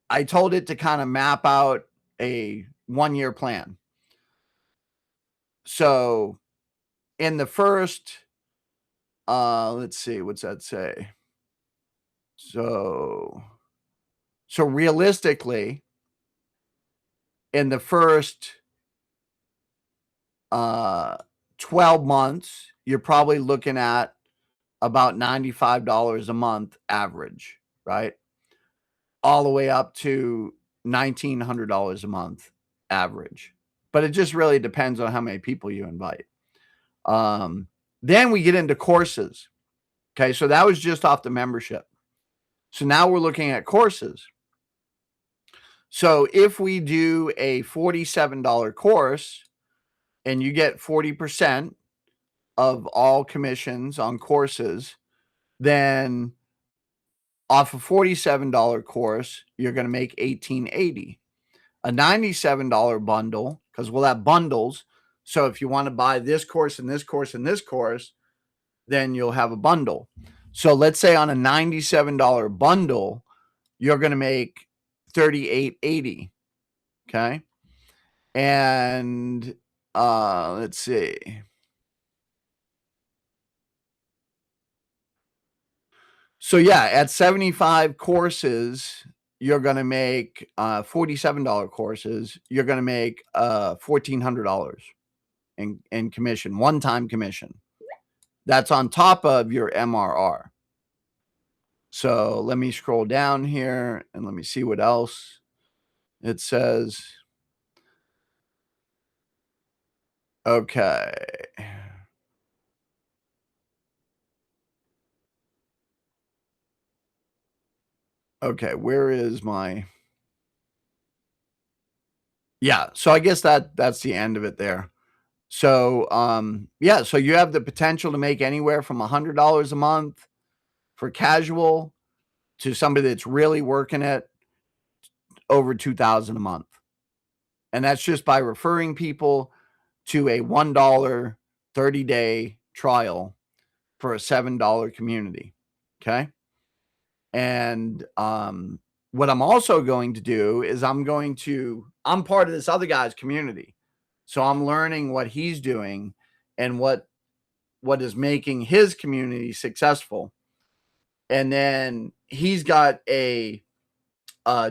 I told it to kind of map out a 1-year plan. So in the first, let's see, what's that say? So realistically, in the first 12 months, you're probably looking at about $95 a month average, right? All the way up to $1,900 a month average. But it just really depends on how many people you invite. Then we get into courses. Okay, so that was just off the membership. So now we're looking at courses. So if we do a $47 course and you get 40% of all commissions on courses, then off a $47 course, you're going to make $1,880. A $97 bundle, because we'll have bundles. So if you want to buy this course and this course and this course, then you'll have a bundle. So let's say on a $97 bundle, you're going to make $38.80. Okay. And let's see. So yeah, at 75 courses, you're going to make $47 courses. You're going to make $1,400 in commission, one-time commission. That's on top of your MRR. So let me scroll down here and let me see what else it says. Okay. Okay, where is my... Yeah, so I guess that's the end of it there. So, yeah, so you have the potential to make anywhere from $100 a month for casual to somebody that's really working it over $2,000 a month. And that's just by referring people to a $1 30-day trial for a $7 community. Okay. And what I'm also going to do is I'm part of this other guy's community. So I'm learning what he's doing and what is making his community successful. And then he's got a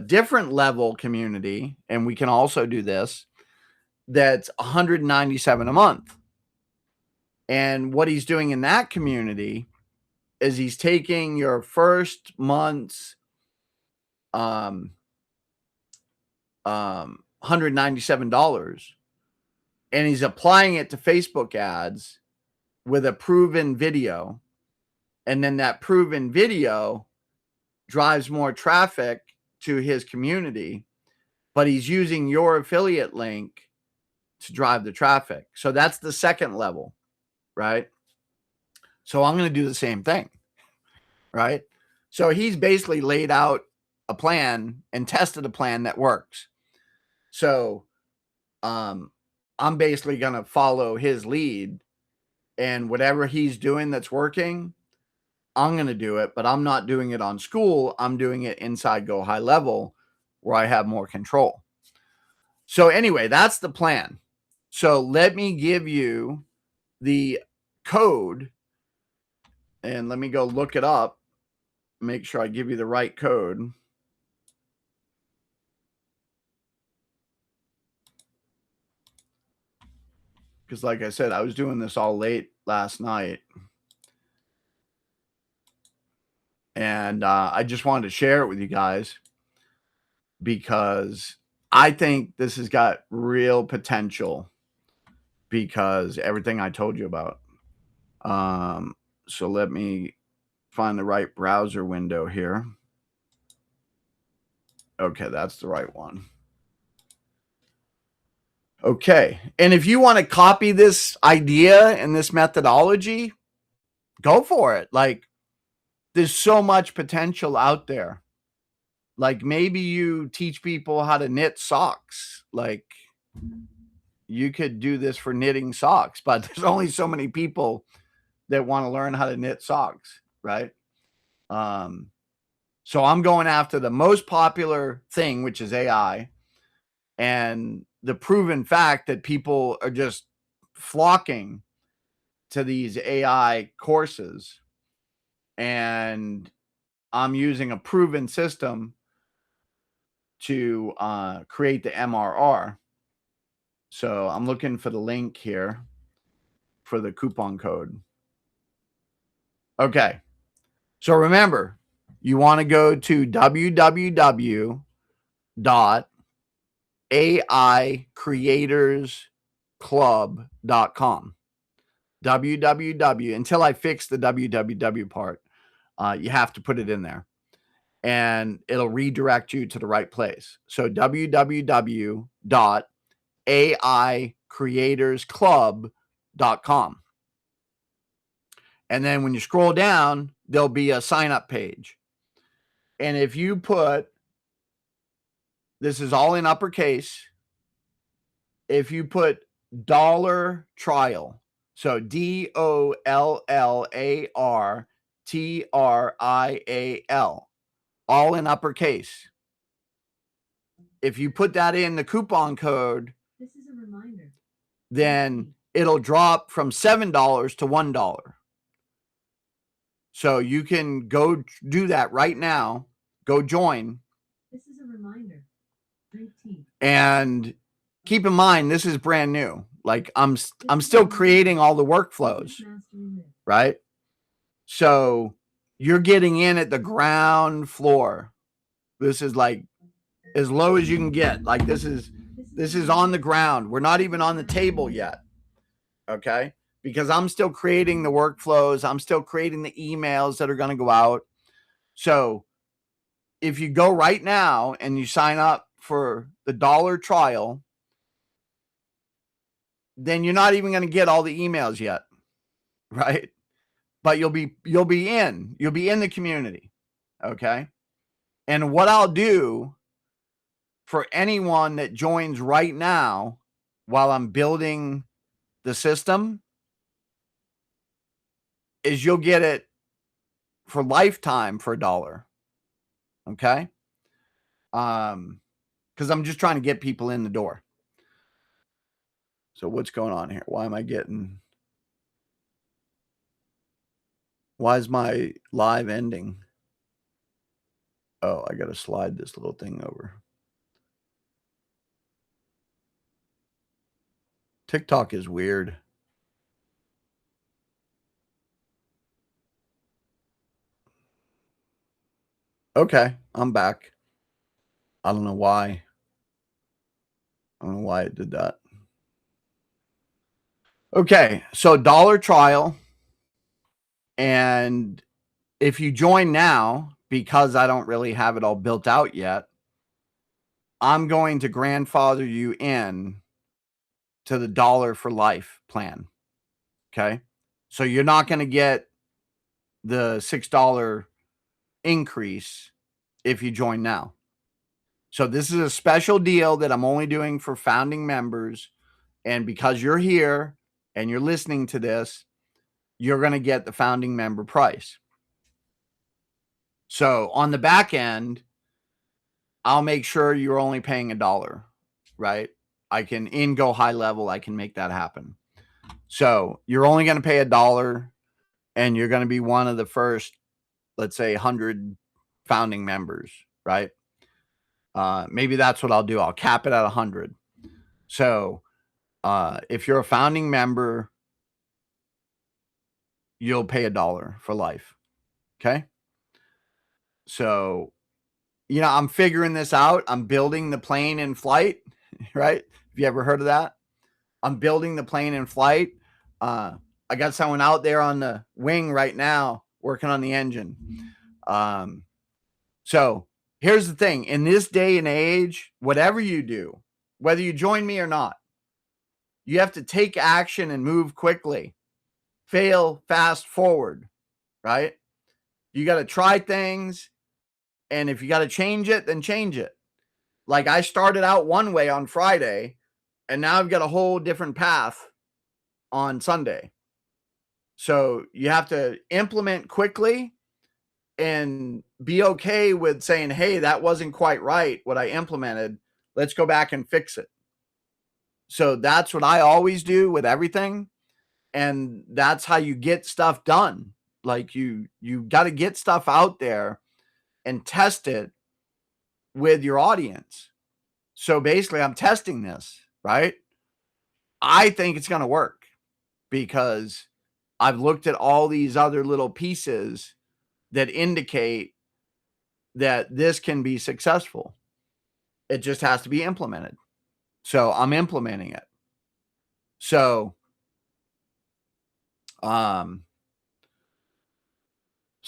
different level community, and we can also do this, that's $197 a month. And what he's doing in that community is he's taking your first month's $197 and he's applying it to Facebook ads with a proven video. And then that proven video drives more traffic to his community, but he's using your affiliate link to drive the traffic. So that's the second level, right? So I'm going to do the same thing, right? So he's basically laid out a plan and tested a plan that works. So I'm basically going to follow his lead, and whatever he's doing that's working, I'm going to do it, but I'm not doing it on school. I'm doing it inside Go High Level where I have more control. So anyway, that's the plan. So let me give you the code, and let me go look it up. Make sure I give you the right code. Because like I said, I was doing this all late last night. And I just wanted to share it with you guys. because I think this has got real potential because everything I told you about. So let me find the right browser window here. Okay, that's the right one. Okay. And if you want to copy this idea and this methodology, go for it. Like, there's so much potential out there. Like, maybe you teach people how to knit socks. Like, you could do this for knitting socks, but there's only so many people that want to learn how to knit socks, right? So I'm going after the most popular thing, which is AI, and the proven fact that people are just flocking to these AI courses. And I'm using a proven system to create the MRR. So I'm looking for the link here for the coupon code. Okay. So remember, you want to go to www.aicreatorsclub.com. www, until I fix the www part, you have to put it in there. And it'll redirect you to the right place. So www.aicreatorsclub.com. And then when you scroll down, there'll be a sign up page. And if you put, this is all in uppercase, if you put dollar trial, so DOLLARTRIAL, all in uppercase. If you put that in the coupon code, this is a reminder, then it'll drop from $7 to $1. So you can go do that right now. Go join. This is a reminder. 19. And keep in mind, this is brand new. Like I'm still creating all the workflows, right? So you're getting in at the ground floor. This is like as low as you can get. Like this is on the ground. We're not even on the table yet. Okay? Because I'm still creating the workflows. I'm still creating the emails that are going to go out. So if you go right now and you sign up for the dollar trial, then you're not even going to get all the emails yet, right? But you'll be in the community. Okay? And what I'll do for anyone that joins right now while I'm building the system is you'll get it for lifetime for $1. Okay? Because I'm just trying to get people in the door. So what's going on here? Why is my live ending? Oh, I got to slide this little thing over. TikTok is weird. Okay, I'm back. I don't know why. I don't know why it did that. Okay, so dollar trial. And if you join now, because I don't really have it all built out yet, I'm going to grandfather you in to the dollar for life plan. Okay. So you're not going to get the $6 increase if you join now. So this is a special deal that I'm only doing for founding members. And because you're here and you're listening to this, you're going to get the founding member price. So on the back end, I'll make sure you're only paying $1, right? I can in Go High Level, I can make that happen. So you're only going to pay $1 and you're going to be one of the first, let's say 100 founding members, right? Maybe that's what I'll do. I'll cap it at 100. So if you're a founding member, you'll pay $1 for life. Okay. So I'm figuring this out. I'm building the plane in flight, right? Have you ever heard of that? I'm building the plane in flight. I got someone out there on the wing right now working on the engine. So here's the thing. In this day and age, whatever you do, whether you join me or not, you have to take action and move quickly. Fail fast forward, right? You got to try things. And if you got to change it, then change it. Like I started out one way on Friday, and now I've got a whole different path on Sunday. So you have to implement quickly and be okay with saying, hey, that wasn't quite right, what I implemented. Let's go back and fix it. So that's what I always do with everything. And that's how you get stuff done. Like you got to get stuff out there and test it with your audience. So basically, I'm testing this, right? I think it's going to work because I've looked at all these other little pieces that indicate that this can be successful. It just has to be implemented. So I'm implementing it. So,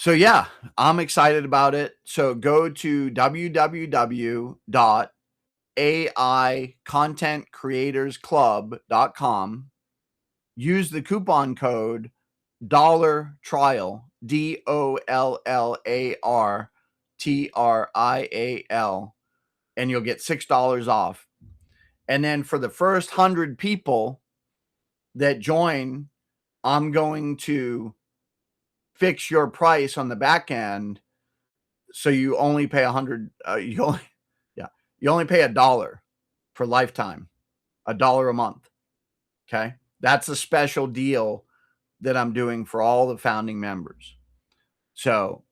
yeah, I'm excited about it. So go to www.aicontentcreatorsclub.com. Use the coupon code $trial, DOLLARTRIAL, and you'll get $6 off. And then for the first 100 people that join, I'm going to fix your price on the back end. So you only pay $100. You only pay $1 for lifetime, $1 a month. Okay. That's a special deal that I'm doing for all the founding members. So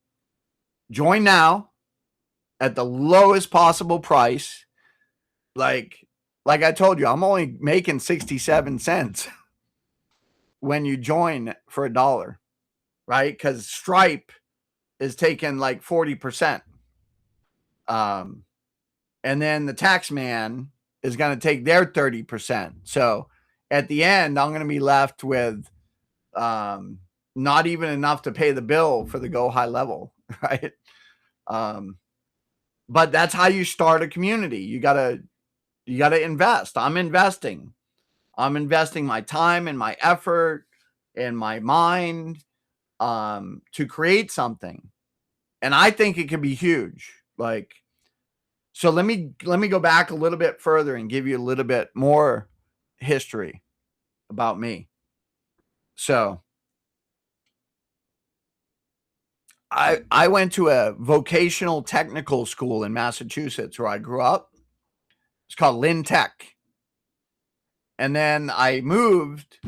join now at the lowest possible price. Like I told you, I'm only making 67 cents when you join for $1, right? Because Stripe is taking like 40%. And then the tax man is going to take their 30%. So at the end, I'm going to be left with not even enough to pay the bill for the Go High level, right? But that's how you start a community. You gotta invest. I'm investing my time and my effort and my mind to create something. And I think it could be huge. Like, so let me go back a little bit further and give you a little bit more history about me. So I went to a vocational technical school in Massachusetts where I grew up. It's called Lynn Tech. And then I moved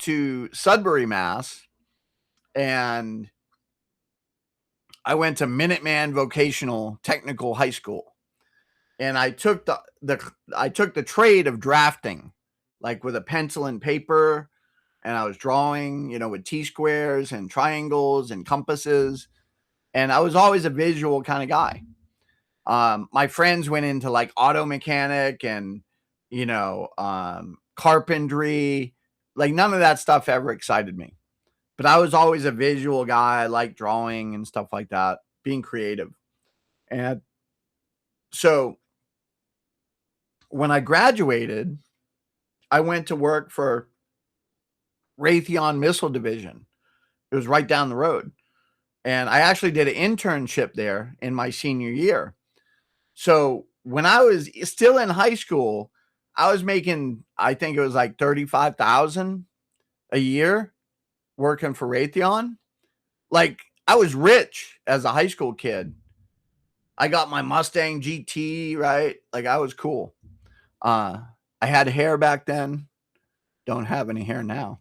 to Sudbury, Mass, and I went to Minuteman Vocational Technical High School. And I took the trade of drafting, like with a pencil and paper, and I was drawing, with T-squares and triangles and compasses. And I was always a visual kind of guy. My friends went into like auto mechanic and, carpentry. Like none of that stuff ever excited me. But I was always a visual guy. I like drawing and stuff like that, being creative. And so when I graduated, I went to work for Raytheon Missile Division. It was right down the road. And I actually did an internship there in my senior year. So when I was still in high school, I was making, I think it was like $35,000 a year working for Raytheon. Like I was rich as a high school kid. I got my Mustang GT, right? Like I was cool. I had hair back then. Don't have any hair now.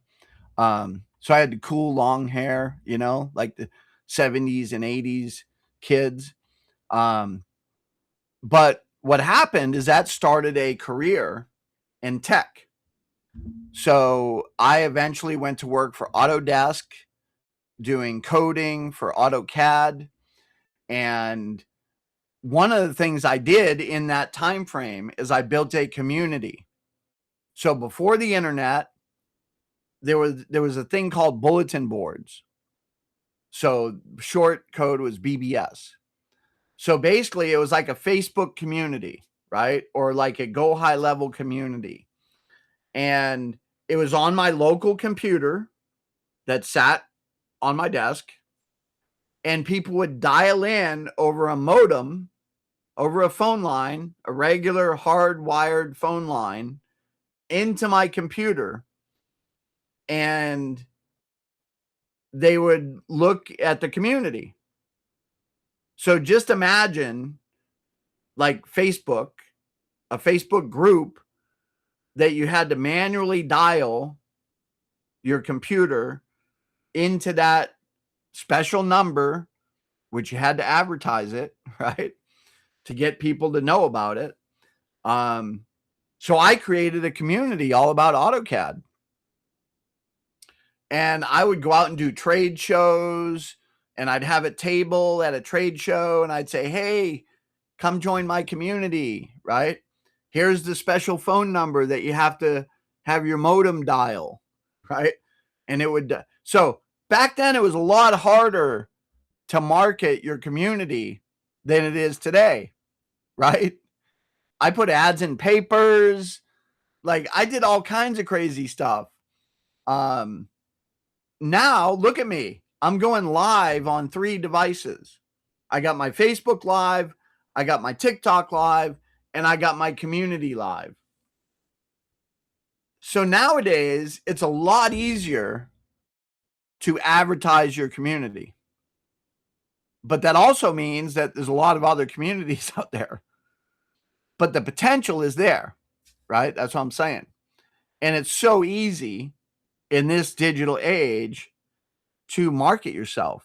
So I had the cool long hair, like the 70s and 80s kids. But what happened is that started a career in tech. So I eventually went to work for Autodesk doing coding for AutoCAD. And one of the things I did in that time frame is I built a community. So before the internet, there was a thing called bulletin boards. So short code was BBS. So basically, it was like a Facebook community, right? Or like a Go High Level community. And it was on my local computer that sat on my desk. And people would dial in over a modem, over a phone line, a regular hardwired phone line into my computer. And they would look at the community. So just imagine like Facebook, a Facebook group that you had to manually dial your computer into that special number, which you had to advertise it, right? To get people to know about it. So I created a community all about AutoCAD. And I would go out and do trade shows, and I'd have a table at a trade show, and I'd say, hey, come join my community, right? Here's the special phone number that you have to have your modem dial, right? And it would, so back then it was a lot harder to market your community than it is today, right? I put ads in papers, like I did all kinds of crazy stuff. Now look at me. I'm going live on 3 devices. I got my Facebook live, I got my TikTok live, and I got my community live. So nowadays, it's a lot easier to advertise your community. But that also means that there's a lot of other communities out there. But the potential is there, right? That's what I'm saying. And it's so easy in this digital age to market yourself.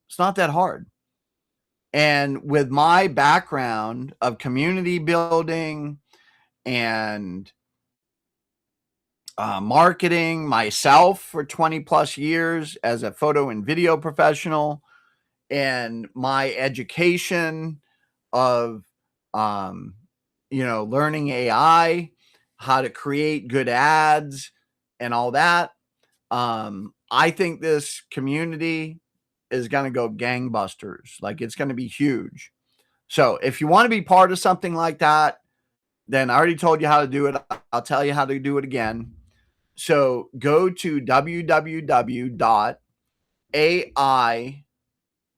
It's not that hard. And with my background of community building and marketing myself for 20 plus years as a photo and video professional, and my education of, learning AI, how to create good ads and all that. I think this community is going to go gangbusters. Like it's going to be huge. So if you want to be part of something like that, then I already told you how to do it. I'll tell you how to do it again. So go to www.AI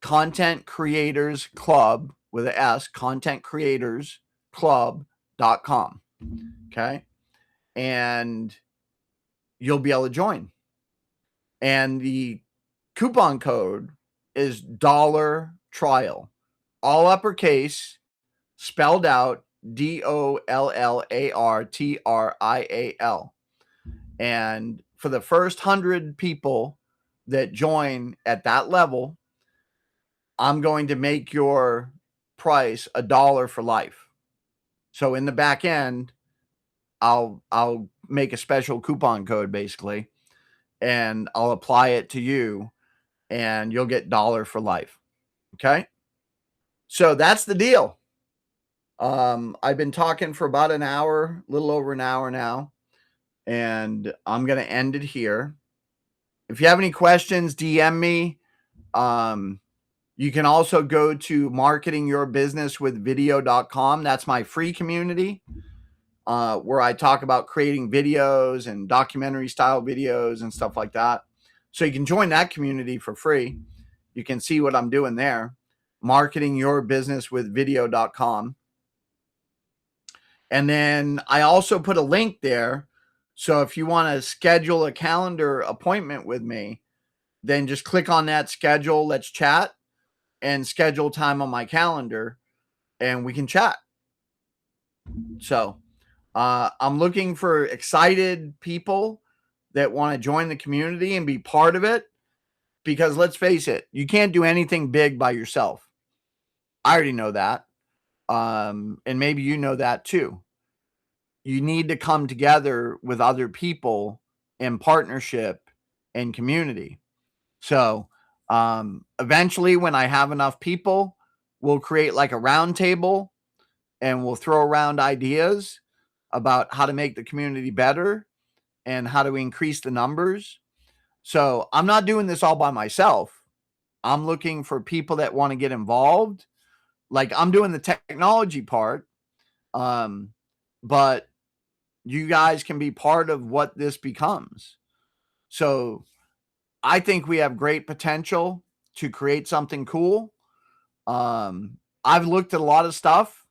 Content Creators Club with an S, contentcreatorsclub.com. Okay. And you'll be able to join. And the coupon code is $trial, all uppercase, spelled out DOLLARTRIAL. And for the first 100 people that join at that level, I'm going to make your price $1 for life. So in the back end, I'll make a special coupon code basically, and I'll apply it to you, and you'll get $1 for life. Okay. So that's the deal. I've been talking for about an hour, a little over an hour now, and I'm going to end it here. If you have any questions, DM me. You can also go to marketingyourbusinesswithvideo.com. That's my free community, where I talk about creating videos and documentary style videos and stuff like that. So you can join that community for free. You can see what I'm doing there. Marketingyourbusinesswithvideo.com. And then I also put a link there. So if you want to schedule a calendar appointment with me, then just click on that schedule, let's chat, and schedule time on my calendar, and we can chat. So I'm looking for excited people that want to join the community and be part of it, because let's face it, you can't do anything big by yourself. I already know that. And maybe you know that too. You need to come together with other people in partnership and community. So eventually, when I have enough people, we'll create like a round table and we'll throw around ideas about how to make the community better and how to increase the numbers. So I'm not doing this all by myself. I'm looking for people that want to get involved. Like I'm doing the technology part, but you guys can be part of what this becomes. So I think we have great potential to create something cool. I've looked at a lot of stuff,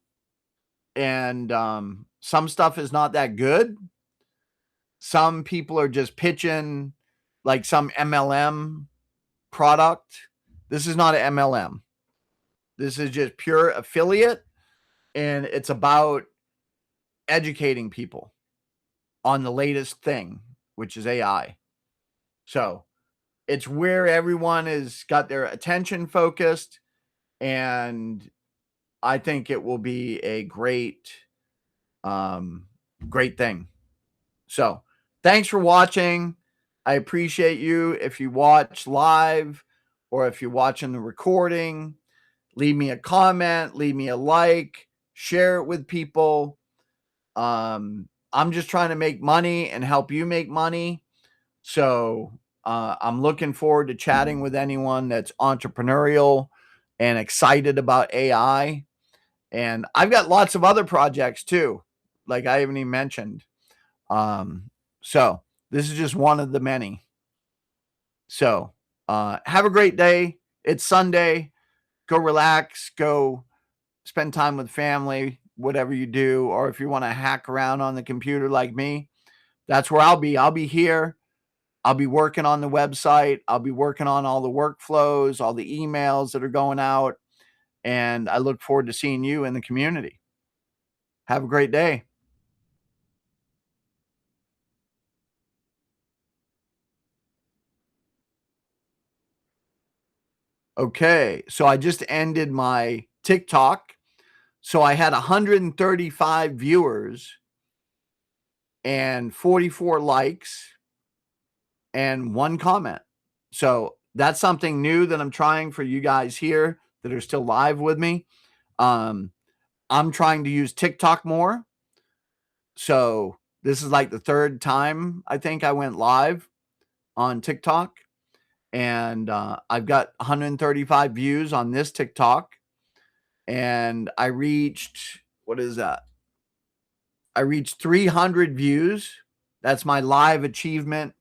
and some stuff is not that good. Some people are just pitching like some MLM product. This is not an MLM. This is just pure affiliate, and it's about educating people on the latest thing, which is AI. So it's where everyone has got their attention focused, and I think it will be a great thing. So thanks for watching. I appreciate you. If you watch live or if you're watching the recording, leave me a comment, leave me a like, share it with people. I'm just trying to make money and help you make money. So I'm looking forward to chatting with anyone that's entrepreneurial and excited about AI. And I've got lots of other projects too, like I haven't even mentioned. So this is just one of the many. So have a great day. It's Sunday. Go relax. Go spend time with family, whatever you do. Or if you want to hack around on the computer like me, that's where I'll be. I'll be here. I'll be working on the website. I'll be working on all the workflows, all the emails that are going out. And I look forward to seeing you in the community. Have a great day. Okay, so I just ended my TikTok. So I had 135 viewers and 44 likes and 1 comment. So that's something new that I'm trying for you guys here that are still live with me. I'm trying to use TikTok more. So this is like the 3rd time I think I went live on TikTok. And I've got 135 views on this TikTok. And I reached, what is that? I reached 300 views. That's my live achievement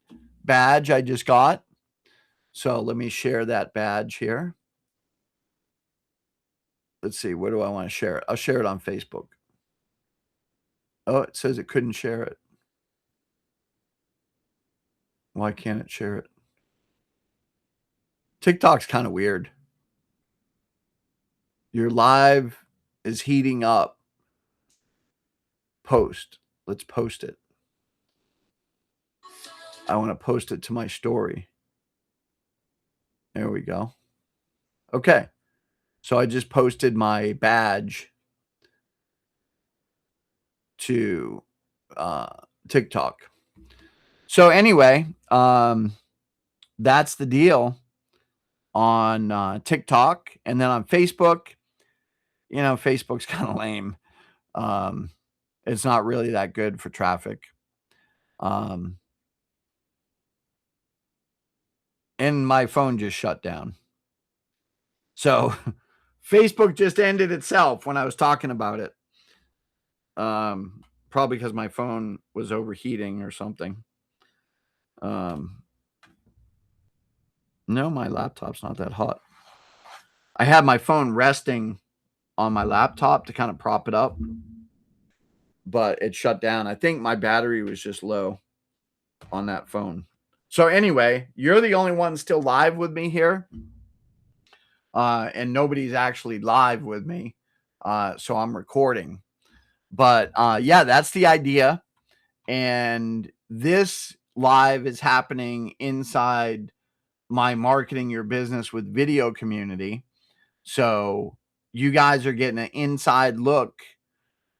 badge I just got. So let me share that badge here. Let's see, where do I want to share it? I'll share it on Facebook. Oh, it says it couldn't share it. Why can't it share it? TikTok's kind of weird. Your live is heating up. Post. Let's post it. I want to post it to my story. There we go. Okay. So I just posted my badge to TikTok. So anyway, that's the deal on TikTok. And then on Facebook, Facebook's kind of lame. It's not really that good for traffic. And my phone just shut down. So Facebook just ended itself when I was talking about it. Probably because my phone was overheating or something. No, my laptop's not that hot. I had my phone resting on my laptop to kind of prop it up, but it shut down. I think my battery was just low on that phone. So anyway, you're the only one still live with me here. And nobody's actually live with me. So I'm recording. But yeah, that's the idea. And this live is happening inside my Marketing Your Business with Video community. So you guys are getting an inside look,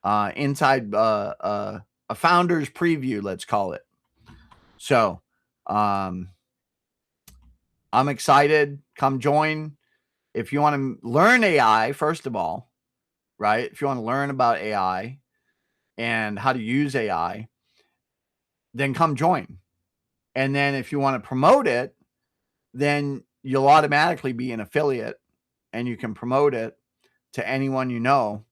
inside a founder's preview, let's call it. So I'm excited. Come join. if you want to learn AI, first of all, right? If you want to learn about AI and how to use AI, then come join. And then if you want to promote it, then you'll automatically be an affiliate and you can promote it to anyone you know.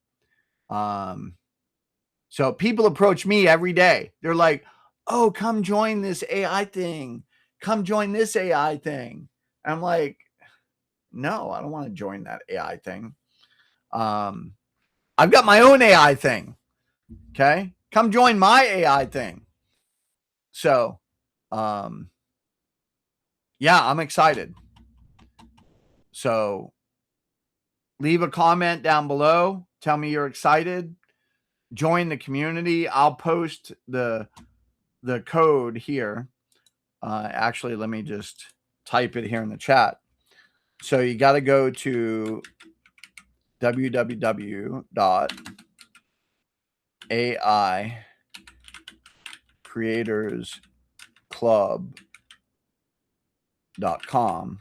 So people approach me every day. They're like, oh, come join this AI thing. Come join this AI thing. I'm like, no, I don't want to join that AI thing. I've got my own AI thing. Okay. Come join my AI thing. So, yeah, I'm excited. So leave a comment down below. Tell me you're excited. Join the community. I'll post the code here. Actually, let me just type it here in the chat. So you got to go to www.aicreatorsclub.com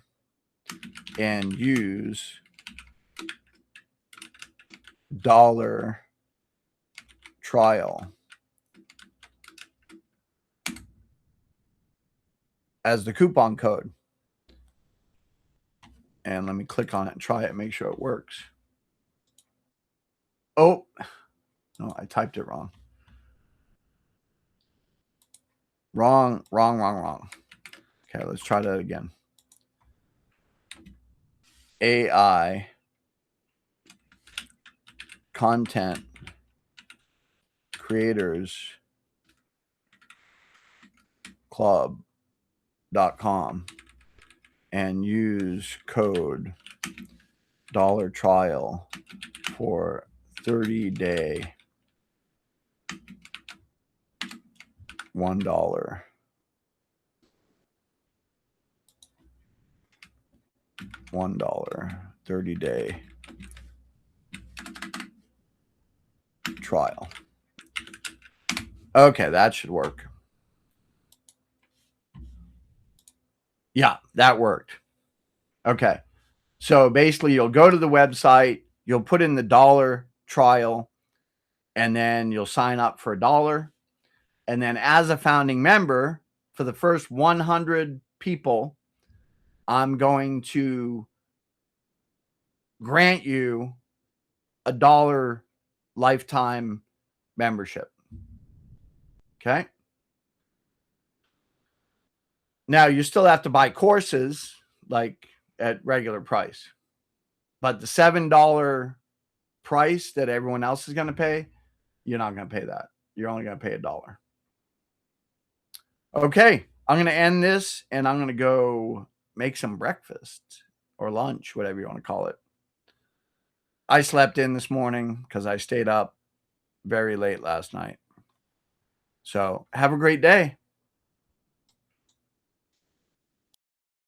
and use $trial as the coupon code. And let me click on it and try it and make sure it works. Oh, no, I typed it wrong. Wrong. Okay, let's try that again. AI content creators club.com and use code $trial for 30-day $1 30-day trial. Okay, that should work. Yeah, that worked. Okay. So basically you'll go to the website, you'll put in the $1 trial, and then you'll sign up for $1. And then as a founding member, for the first 100 people, I'm going to grant you a $1 lifetime membership. Okay. Now you still have to buy courses like at regular price, but the $7 price that everyone else is going to pay, you're not going to pay that. You're only going to pay $1. Okay. I'm going to end this and I'm going to go make some breakfast or lunch, whatever you want to call it. I slept in this morning because I stayed up very late last night. So have a great day.